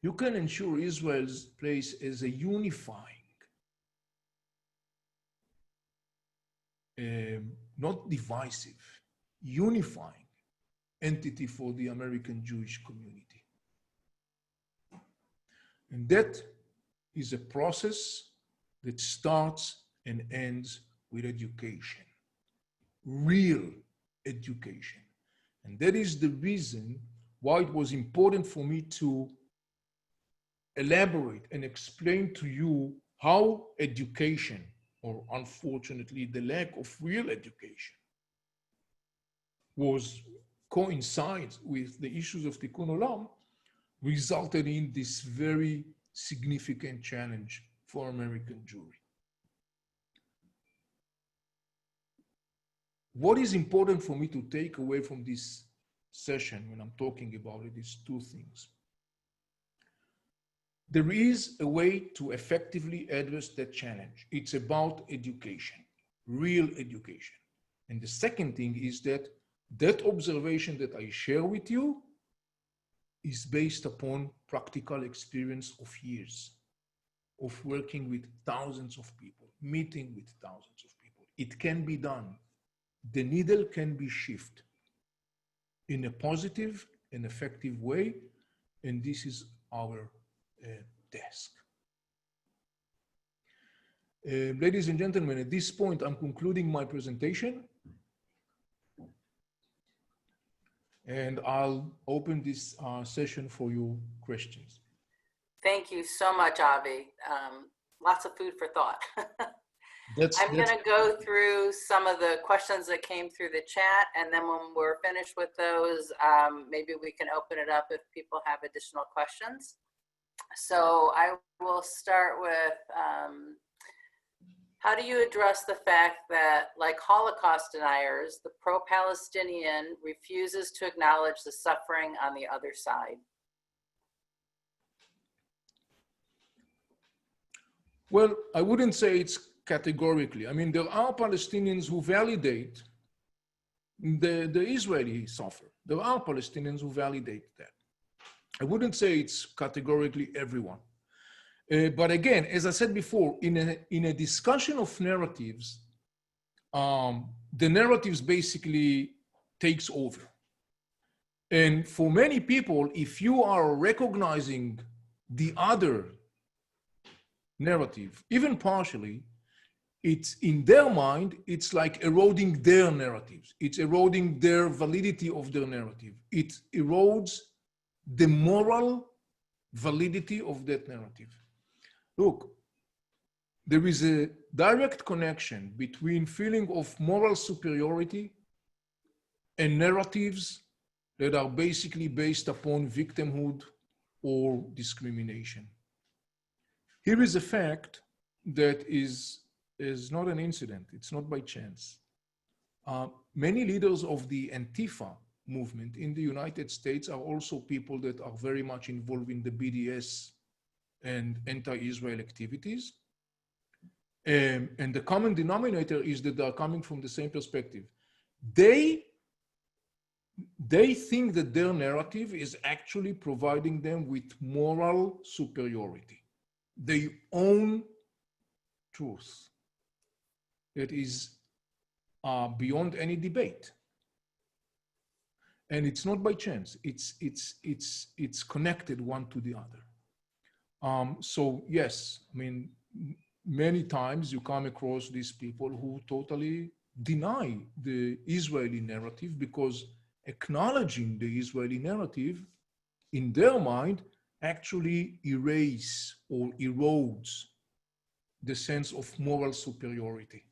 you can ensure Israel's place as a unifying, not divisive, unifying entity for the American Jewish community. And that is a process that starts and ends with education, real education. And that is the reason why it was important for me to elaborate and explain to you how education, or unfortunately the lack of real education, coincides with the issues of Tikkun Olam, resulted in this very significant challenge for American Jewry. What is important for me to take away from this session when I'm talking about it is two things. There is a way to effectively address that challenge. It's about education, real education. And the second thing is that that observation that I share with you is based upon practical experience of years of working with thousands of people, meeting with thousands of people. It can be done. The needle can be shifted in a positive and effective way, and this is our task. Ladies and gentlemen, at this point, I'm concluding my presentation, and I'll open this session for your questions. Thank you so much, Avi. Lots of food for thought. I'm going to go through some of the questions that came through the chat, and then when we're finished with those, maybe we can open it up if people have additional questions. So I will start with, how do you address the fact that, like Holocaust deniers, the pro-Palestinian refuses to acknowledge the suffering on the other side? Well, I wouldn't say it's categorically. I mean, there are Palestinians who validate the Israeli suffer. There are Palestinians who validate that. I wouldn't say it's categorically everyone. But again, as I said before, in a discussion of narratives, the narratives basically takes over. And for many people, if you are recognizing the other narrative, even partially, it's in their mind, it's like eroding their narratives. It's eroding their validity of their narrative. It erodes the moral validity of that narrative. Look, there is a direct connection between feeling of moral superiority and narratives that are basically based upon victimhood or discrimination. Here is a fact that is not an incident. It's not by chance. Many leaders of the Antifa movement in the United States are also people that are very much involved in the BDS and anti-Israel activities. And the common denominator is that they are coming from the same perspective. They think that their narrative is actually providing them with moral superiority. They own truth that is beyond any debate. And it's not by chance. It's connected one to the other. So yes, I mean, many times you come across these people who totally deny the Israeli narrative because acknowledging the Israeli narrative in their mind actually erase or erodes the sense of moral superiority.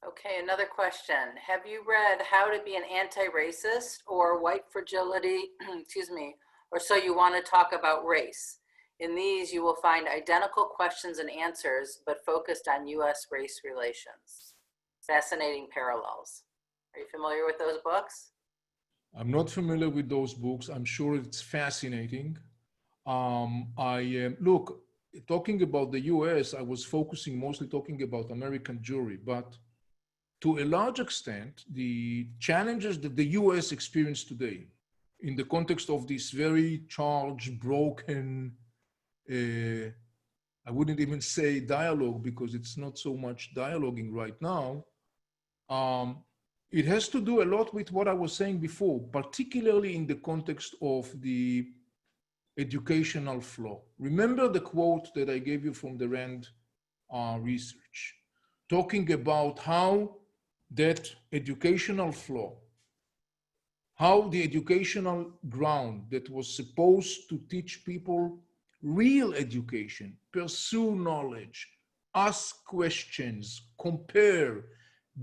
Okay, another question. Have you read How to Be an Anti-Racist or White Fragility, excuse me, or So You Want to Talk About Race? In these, you will find identical questions and answers, but focused on US race relations. Fascinating parallels. Are you familiar with those books? I'm not familiar with those books. I'm sure it's fascinating. Look, talking about the US, I was focusing mostly talking about American Jewry, but to a large extent, the challenges that the US experience today in the context of this very charged, broken, I wouldn't even say dialogue because it's not so much dialoguing right now, It has to do a lot with what I was saying before, particularly in the context of the educational flow. Remember the quote that I gave you from the RAND research, talking about how that educational flow, how the educational ground that was supposed to teach people real education, pursue knowledge, ask questions, compare,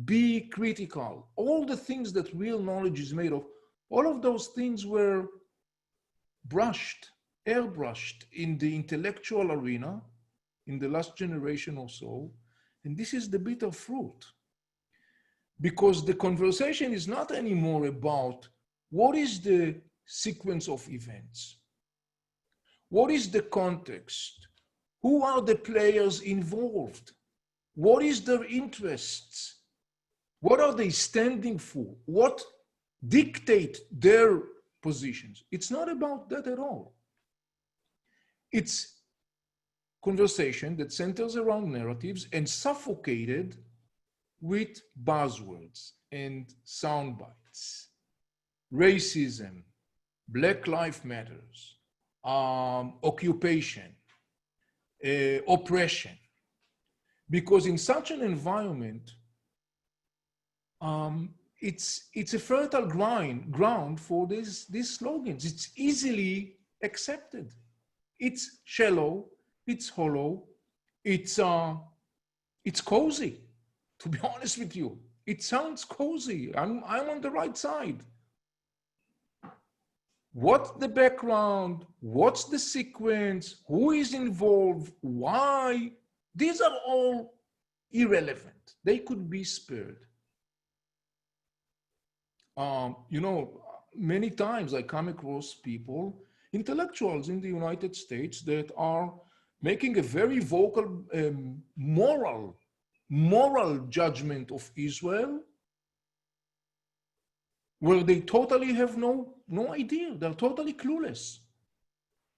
be critical, all the things that real knowledge is made of, all of those things were brushed, airbrushed in the intellectual arena in the last generation or so. And this is the bitter fruit. Because the conversation is not anymore about what is the sequence of events? What is the context? Who are the players involved? What is their interests? What are they standing for? What dictate their positions? It's not about that at all. It's conversation that centers around narratives and suffocated with buzzwords and sound bites. Racism, Black Lives Matters, occupation, oppression. Because in such an environment, it's a fertile ground for these slogans. It's easily accepted. It's shallow, it's hollow, it's cozy, to be honest with you. It sounds cozy. I'm on the right side. What's the background? What's the sequence? Who is involved? Why? These are all irrelevant. They could be spared. You know, many times I come across people, intellectuals in the United States, that are making a very vocal moral judgment of Israel, where they totally have no idea. They're totally clueless.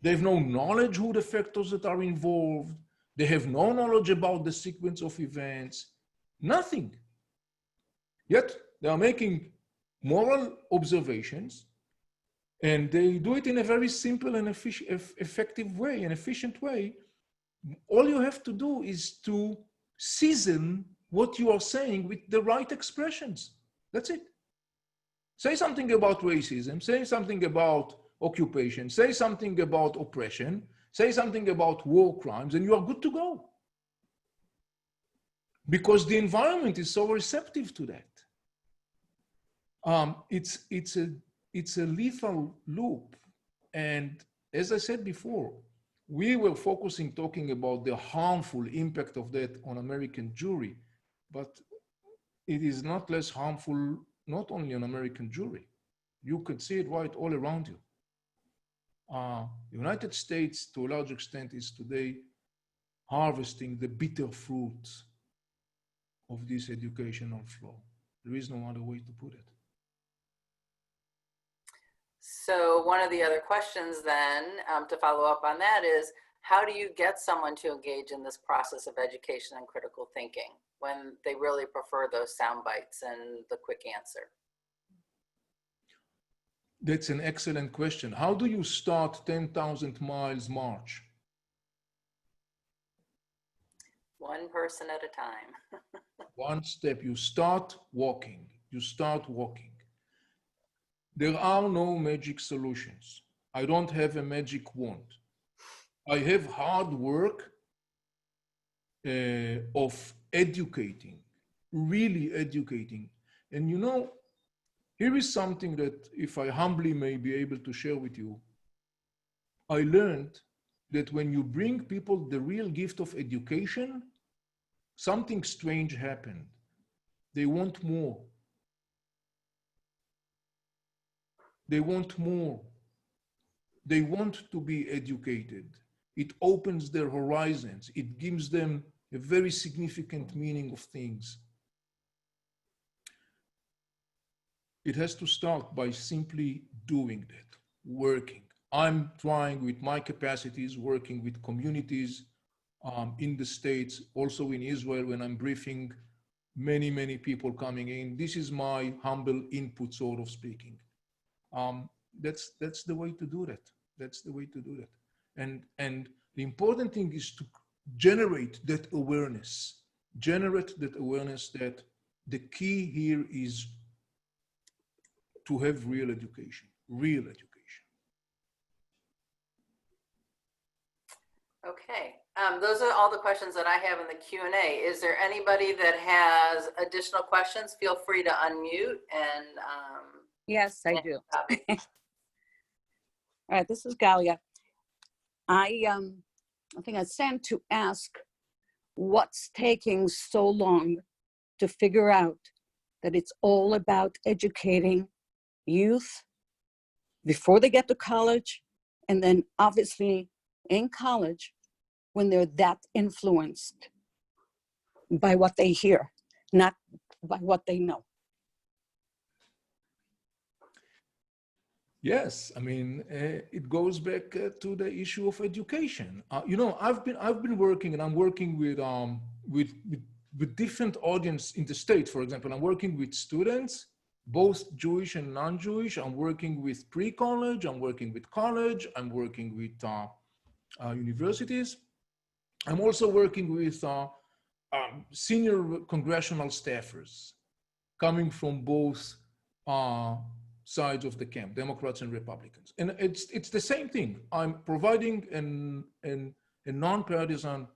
They have no knowledge who the factors that are involved. They have no knowledge about the sequence of events. Nothing. Yet they are making moral observations, and they do it in a very simple and effective way, an efficient way. All you have to do is to season what you are saying with the right expressions. That's it. Say something about racism, say something about occupation, say something about oppression, say something about war crimes, and you are good to go. Because the environment is so receptive to that. It's a lethal loop. And as I said before, we were talking about the harmful impact of that on American Jewry, but it is not less harmful, not only on American Jewry. You can see it right all around you. The United States, to a large extent, is today harvesting the bitter fruits of this educational flow. There is no other way to put it. So one of the other questions then, to follow up on that, is how do you get someone to engage in this process of education and critical thinking when they really prefer those sound bites and the quick answer? That's an excellent question. How do you start 10,000 miles march? One person at a time. One step. You start walking. You start walking. There are no magic solutions. I don't have a magic wand. I have hard work of educating, really educating. And you know, here is something that, if I humbly may be able to share with you, I learned that when you bring people the real gift of education, something strange happened. They want more. They want more. They want to be educated. It opens their horizons. It gives them a very significant meaning of things. It has to start by simply doing that, working. I'm trying with my capacities, working with communities in the States, also in Israel when I'm briefing many, many people coming in. This is my humble input, sort of speaking. That's the way to do that. That's the way to do that. And the important thing is to generate that awareness. Generate that awareness that the key here is to have real education, real education. Okay, those are all the questions that I have in the Q&A. Is there anybody that has additional questions? Feel free to unmute and Yes, I do. topic. All right, this is Galia. I think I sent to ask what's taking so long to figure out that it's all about educating youth before they get to college, and then obviously in college when they're that influenced by what they hear, not by what they know. Yes, I mean, it goes back to the issue of education. You know, I've been working, and I'm working with different audience in the States. For example, I'm working with students, both Jewish and non-Jewish. I'm working with pre-college. I'm working with college. I'm working with universities. I'm also working with senior congressional staffers coming from both sides of the camp, Democrats and Republicans. And it's the same thing. I'm providing a non-partisan,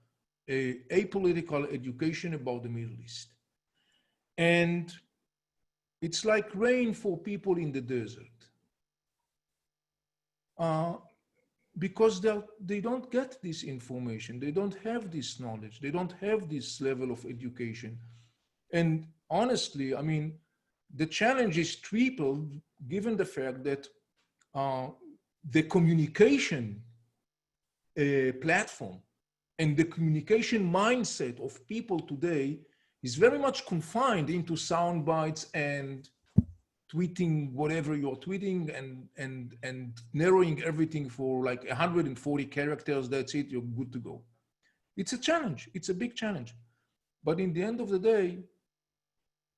apolitical education about the Middle East. And it's like rain for people in the desert. Because they don't get this information, they don't have this knowledge, they don't have this level of education. And honestly, I mean, the challenge is tripled given the fact that the communication platform and the communication mindset of people today is very much confined into sound bites and tweeting whatever you're tweeting and narrowing everything for like 140 characters. That's it, you're good to go. It's a challenge, it's a big challenge. But in the end of the day,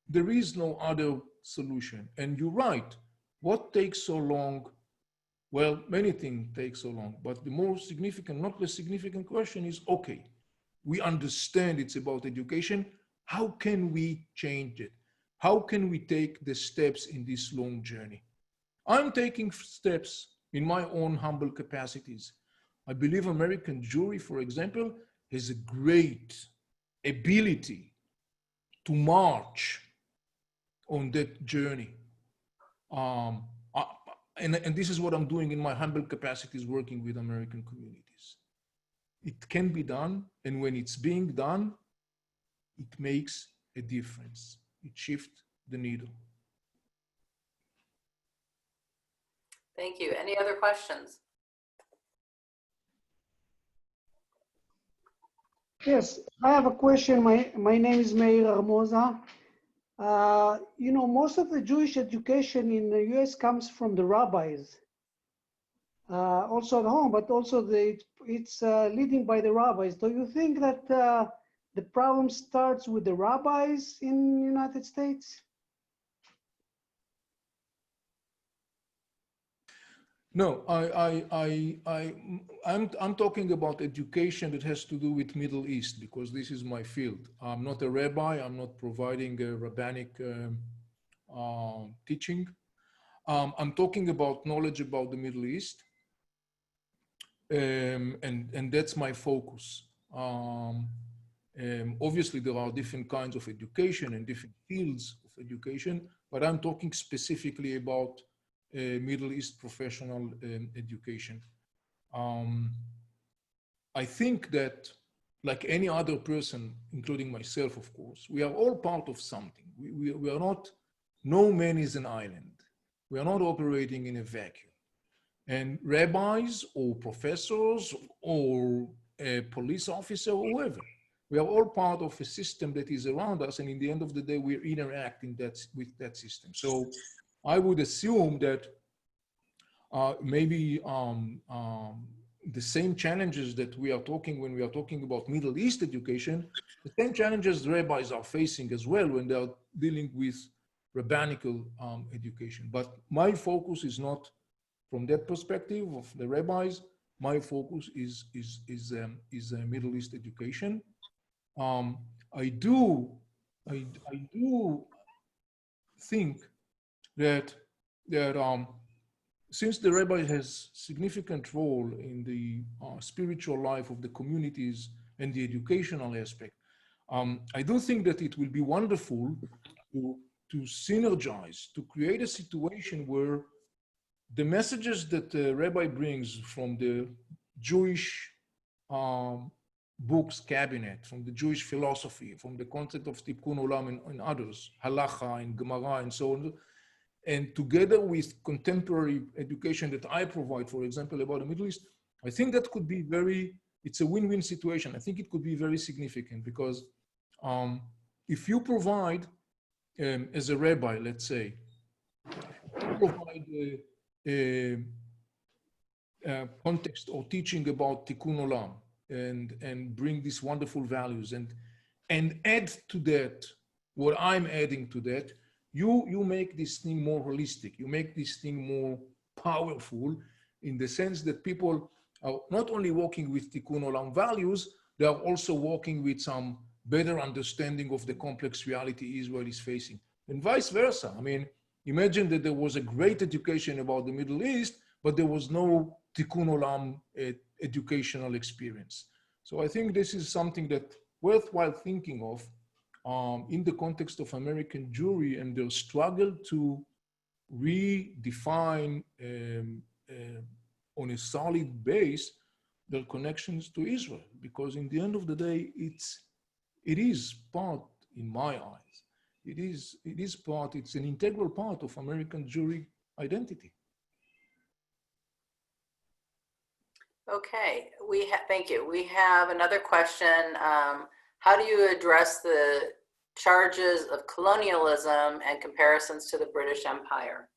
there is no other solution. And you're right, what takes so long? Well, many things take so long, but the more significant, not less significant question is, okay, we understand it's about education. How can we change it? How can we take the steps in this long journey? I'm taking steps in my own humble capacities. I believe American Jewry, for example, has a great ability to march on that journey. And this is what I'm doing in my humble capacities, working with American communities. It can be done, and when it's being done, it makes a difference. It shifts the needle. Thank you. Any other questions? Yes, I have a question. My name is Meir Armoza. You know, most of the Jewish education in the US comes from the rabbis, also at home, but also it's leading by the rabbis. Do you think that the problem starts with the rabbis in the United States? No, I'm talking about education that has to do with Middle East, because this is my field. I'm not a rabbi. I'm not providing a rabbinic teaching. I'm talking about knowledge about the Middle East, and that's my focus. Obviously, there are different kinds of education and different fields of education, but I'm talking specifically about Middle East professional education. I think that, like any other person, including myself, of course, we are all part of something. We are not, no man is an island. We are not operating in a vacuum. And rabbis or professors or a police officer or whoever, we are all part of a system that is around us, and in the end of the day, we're interacting with that system. So I would assume that maybe the same challenges that we are talking when we are talking about Middle East education, the same challenges the rabbis are facing as well when they are dealing with rabbinical education. But my focus is not from that perspective of the rabbis. My focus is Middle East education. I do think that since the rabbi has significant role in the spiritual life of the communities and the educational aspect, I do think that it will be wonderful to synergize, to create a situation where the messages that the rabbi brings from the Jewish books cabinet, from the Jewish philosophy, from the concept of Tikkun Olam and others, Halacha and Gemara and so on, and together with contemporary education that I provide, for example, about the Middle East, I think that could be it's a win-win situation. I think it could be very significant because if you provide, as a rabbi, let's say, provide a context or teaching about Tikkun Olam and bring these wonderful values and add to that what I'm adding to that, you make this thing more holistic. You make this thing more powerful in the sense that people are not only working with Tikkun Olam values, they are also working with some better understanding of the complex reality Israel is facing, and vice versa. I mean, imagine that there was a great education about the Middle East, but there was no Tikkun Olam educational experience. So I think this is something that worthwhile thinking of in the context of American Jewry and their struggle to redefine on a solid base their connections to Israel, because in the end of the day, it is part, in my eyes, it's an integral part of American Jewry identity. Okay, thank you. We have another question. How do you address the charges of colonialism and comparisons to the British Empire?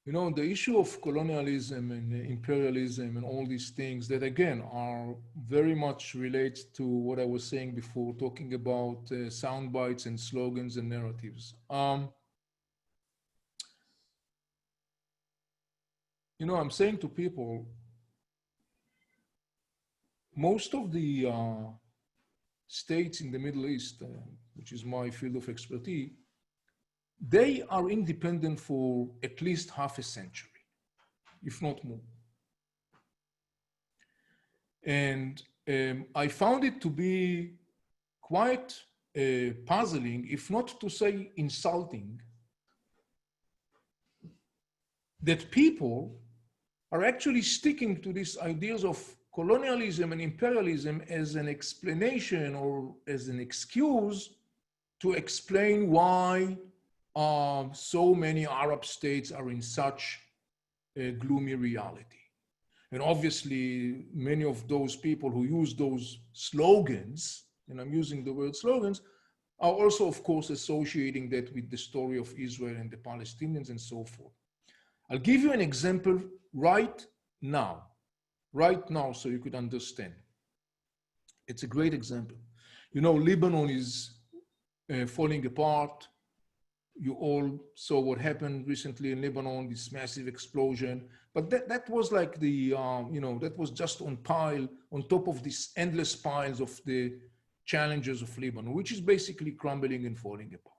You know, the issue of colonialism and imperialism and all these things that, again, are very much related to what I was saying before, talking about sound bites and slogans and narratives. You know, I'm saying to people, most of the states in the Middle East, which is my field of expertise, they are independent for at least half a century, if not more. And I found it to be quite puzzling, if not to say insulting, that people are actually sticking to these ideas of colonialism and imperialism as an explanation or as an excuse to explain why so many Arab states are in such a gloomy reality. And obviously, many of those people who use those slogans, and I'm using the word slogans, are also, of course, associating that with the story of Israel and the Palestinians and so forth. I'll give you an example right now, so you could understand. It's a great example. You know, Lebanon is falling apart. You all saw what happened recently in Lebanon, this massive explosion. But that was like the, you know, that was just on top of these endless piles of the challenges of Lebanon, which is basically crumbling and falling apart.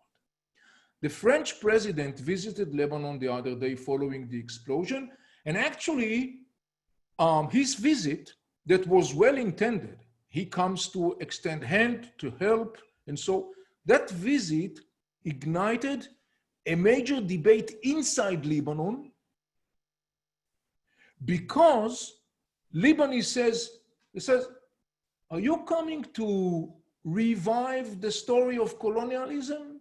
The French president visited Lebanon the other day following the explosion, and actually his visit that was well intended, he comes to extend hand to help, and so that visit ignited a major debate inside Lebanon because Lebanese says, are you coming to revive the story of colonialism?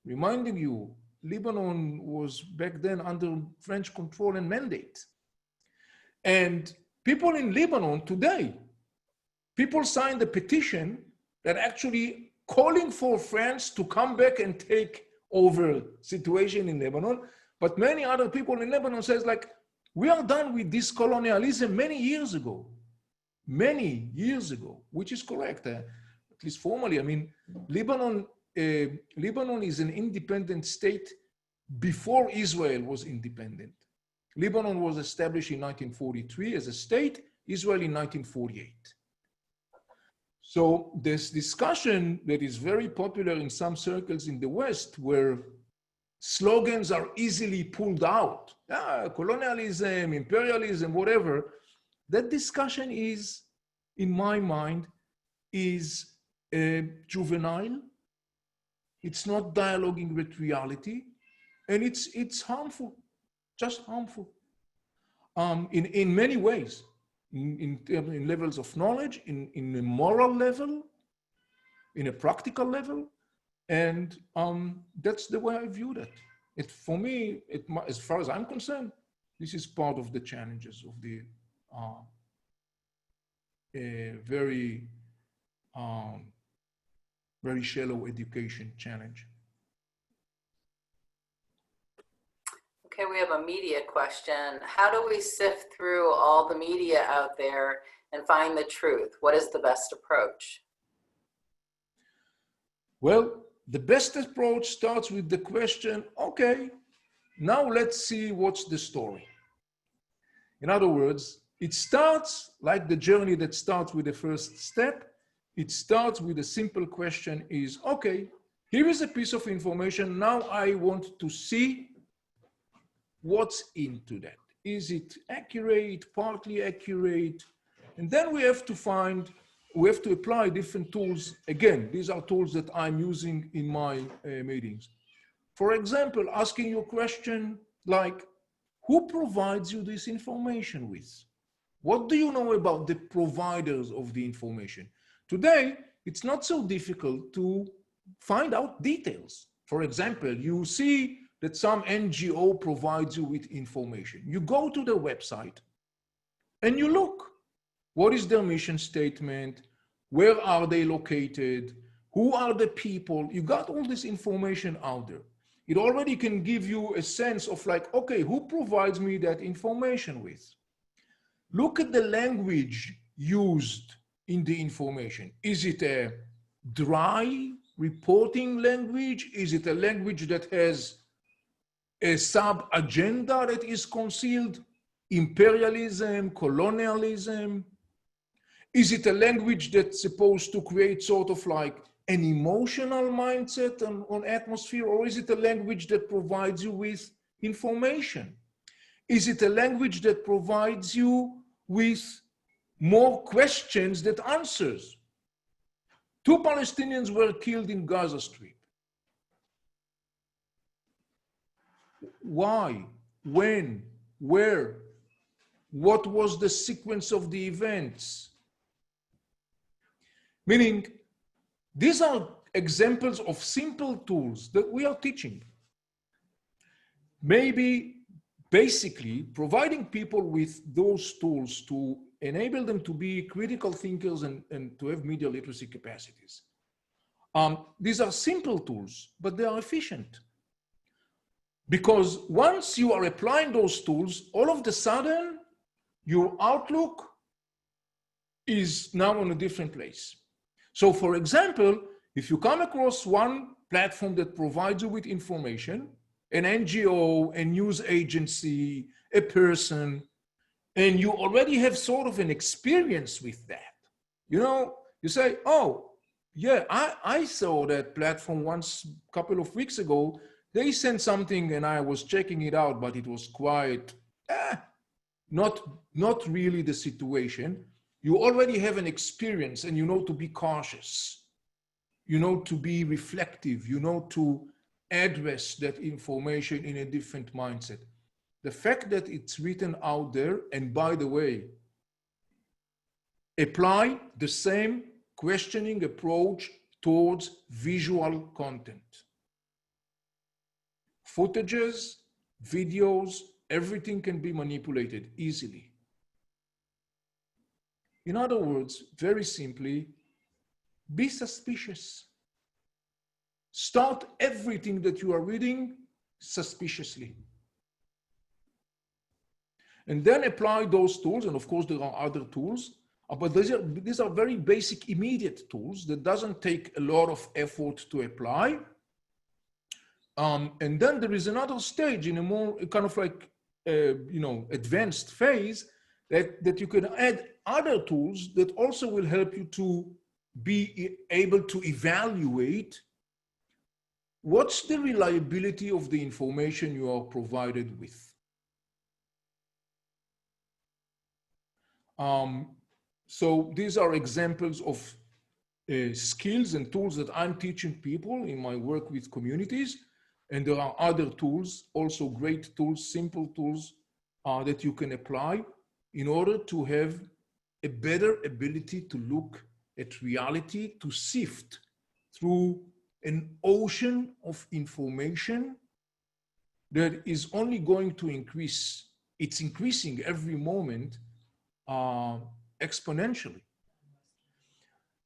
Reminding you, Lebanon was back then under French control and mandate. And people in Lebanon today, people signed a petition that actually calling for France to come back and take over situation in Lebanon. But many other people in Lebanon says like, we are done with this colonialism many years ago, which is correct, at least formally. I mean, Lebanon is an independent state before Israel was independent. Lebanon was established in 1943 as a state, Israel in 1948. So this discussion that is very popular in some circles in the West, where slogans are easily pulled out, colonialism, imperialism, whatever, that discussion is, in my mind, is juvenile. It's not dialoguing with reality, and it's harmful, just harmful, in many ways, in levels of knowledge, in a moral level, in a practical level, and that's the way I view that. For me, as far as I'm concerned, this is part of the challenges of the very shallow education challenge. Okay, we have a media question. How do we sift through all the media out there and find the truth? What is the best approach? Well, the best approach starts with the question, okay, now let's see what's the story. In other words, it starts like the journey that starts with the first step. It starts with a simple question is, okay, here is a piece of information. Now I want to see what's into that. Is it accurate, partly accurate? And then we have to apply different tools. Again, these are tools that I'm using in my meetings. For example, asking you a question like, who provides you this information with? What do you know about the providers of the information? Today, it's not so difficult to find out details. For example, you see that some NGO provides you with information. You go to the website and you look. What is their mission statement? Where are they located? Who are the people? You got all this information out there. It already can give you a sense of like, okay, who provides me that information with? Look at the language used in the information. Is it a dry reporting language? Is it a language that has a sub-agenda that is concealed? Imperialism, colonialism? Is it a language that's supposed to create sort of like an emotional mindset on atmosphere? Or is it a language that provides you with information? Is it a language that provides you with more questions than answers? 2 Palestinians were killed in Gaza Strip. Why? When? Where? What was the sequence of the events? Meaning, these are examples of simple tools that we are teaching. Maybe basically providing people with those tools to enable them to be critical thinkers and to have media literacy capacities. These are simple tools, but they are efficient. Because once you are applying those tools, all of a sudden, your outlook is now on a different place. So for example, if you come across one platform that provides you with information, an NGO, a news agency, a person, and you already have sort of an experience with that, you know, you say, oh, yeah, I saw that platform once a couple of weeks ago. They sent something and I was checking it out, but it was quite, not really the situation. You already have an experience and you know to be cautious. You know to be reflective. You know to address that information in a different mindset. The fact that it's written out there, and by the way, apply the same questioning approach towards visual content. Footages, videos, everything can be manipulated easily. In other words, very simply, be suspicious. Start everything that you are reading suspiciously. and then apply those tools. And of course, there are other tools, but these are very basic, immediate tools that doesn't take a lot of effort to apply. And then there is another stage in a more kind of like, advanced phase that you can add other tools that also will help you to be able to evaluate what's the reliability of the information you are provided with. So these are examples of skills and tools that I'm teaching people in my work with communities. And there are other tools, also great tools, simple tools that you can apply in order to have a better ability to look at reality, to sift through an ocean of information that is only going to increase. It's increasing every moment exponentially.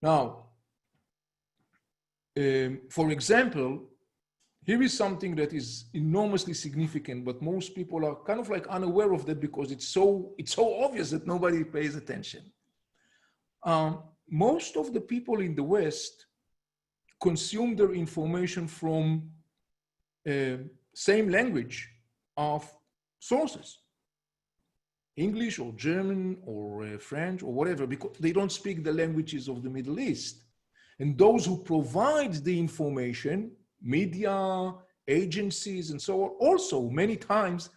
Now, for example, here is something that is enormously significant, but most people are kind of like unaware of that because it's so obvious that nobody pays attention. Most of the people in the West consume their information from same language of sources, English or German or French or whatever, because they don't speak the languages of the Middle East. And those who provide the information, media, agencies, and so on, also many times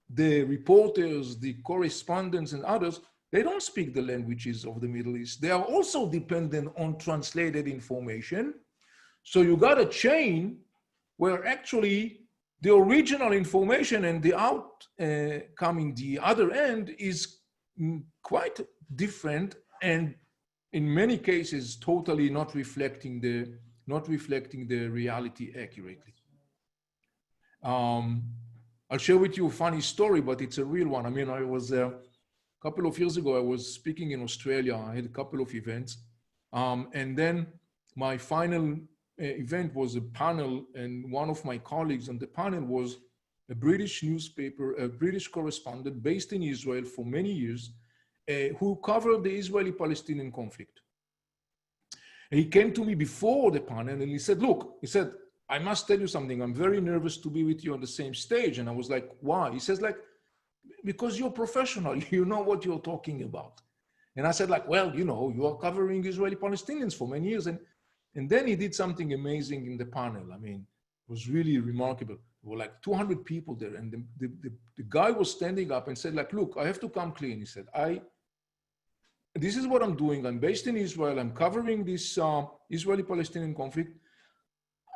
the reporters, the correspondents and others, they don't speak the languages of the Middle East. They are also dependent on translated information. So you got a chain where actually the original information and the outcoming, the other end is quite different, and in many cases totally not reflecting the reality accurately. I'll share with you a funny story, but it's a real one. I mean, I was a couple of years ago, I was speaking in Australia. I had a couple of events, and then my final event was a panel, and one of my colleagues on the panel was a British newspaper, a British correspondent based in Israel for many years, who covered the Israeli-Palestinian conflict. And he came to me before the panel and he said, look, he said, I must tell you something. I'm very nervous to be with you on the same stage. And I was like, why? He says, like, because you're professional, you know what you're talking about. And I said, like, well, you know, you are covering Israeli Palestinians for many years. And then he did something amazing in the panel. I mean, it was really remarkable. There were like 200 people there. And the guy was standing up and said, like, look, I have to come clean. He said, this is what I'm doing. I'm based in Israel. I'm covering this Israeli-Palestinian conflict.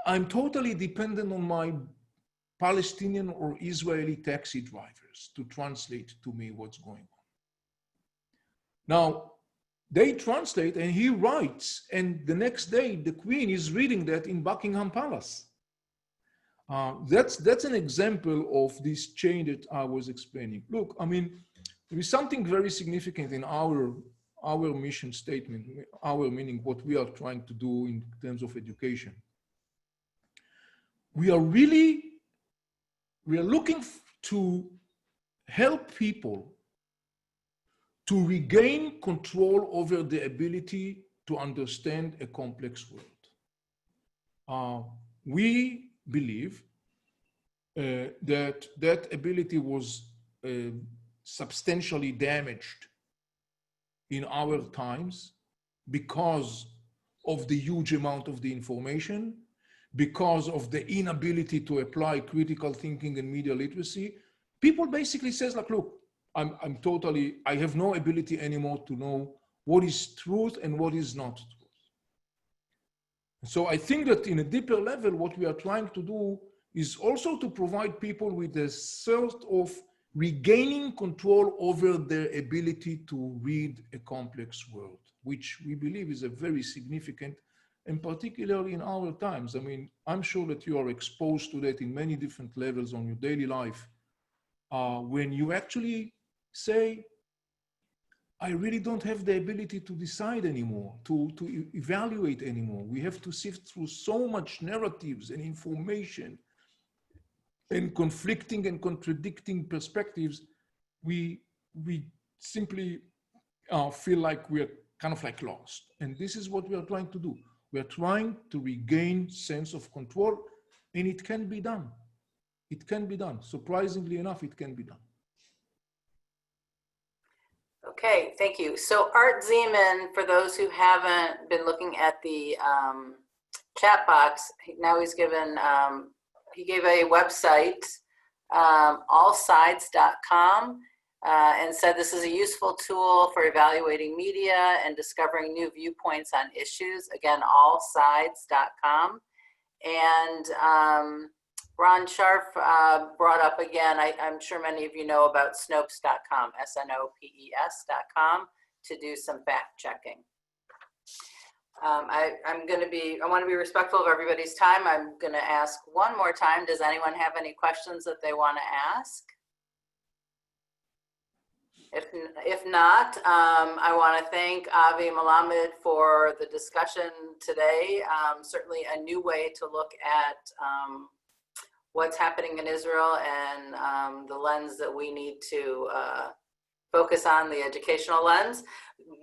I'm totally dependent on my Palestinian or Israeli taxi drivers to translate to me what's going on. Now, they translate and he writes, and the next day the Queen is reading that in Buckingham Palace. That's an example of this chain that I was explaining. Look, I mean, there is something very significant in our mission statement, our meaning what we are trying to do in terms of education. We are looking to help people to regain control over the ability to understand a complex world. We believe that ability was substantially damaged in our times because of the huge amount of the information, because of the inability to apply critical thinking and media literacy. People basically says like, look, I have no ability anymore to know what is truth and what is not truth. So I think that in a deeper level, what we are trying to do is also to provide people with a sort of regaining control over their ability to read a complex world, which we believe is a very significant, and particularly in our times. I mean, I'm sure that you are exposed to that in many different levels on your daily life. When you actually say, I really don't have the ability to decide anymore, to evaluate anymore. We have to sift through so much narratives and information and conflicting and contradicting perspectives. We we simply feel like we're kind of like lost. And this is what we are trying to do. We are trying to regain sense of control, and it can be done. It can be done. Surprisingly enough, it can be done. Okay, thank you. So Art Zeman, for those who haven't been looking at the chat box, now he's given, he gave a website, allsides.com, and said this is a useful tool for evaluating media and discovering new viewpoints on issues. Again, allsides.com. And Ron Scharf brought up again, I'm sure many of you know about Snopes.com, SNOPES.com, to do some fact checking. I want to be respectful of everybody's time. I'm going to ask one more time. Does anyone have any questions that they want to ask? If not, I want to thank Avi and Melamed for the discussion today. Certainly a new way to look at what's happening in Israel and the lens that we need to focus on, the educational lens.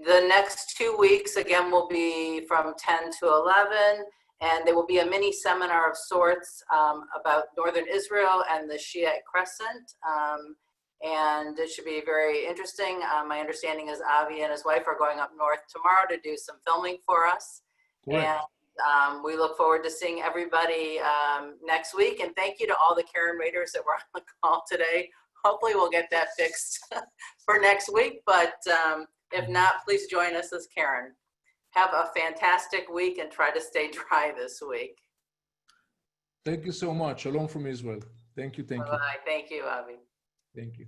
The next 2 weeks, again, will be from 10 to 11, and there will be a mini seminar of sorts about Northern Israel and the Shiite Crescent. And it should be very interesting. My understanding is Avi and his wife are going up north tomorrow to do some filming for us. Correct. And we look forward to seeing everybody next week. And thank you to all the Karen Raiders that were on the call today. Hopefully we'll get that fixed for next week. But if not, please join us as Karen. Have a fantastic week and try to stay dry this week. Thank you so much. Shalom from Israel. Thank you. Thank you. Bye-bye. Thank you, Avi. Thank you.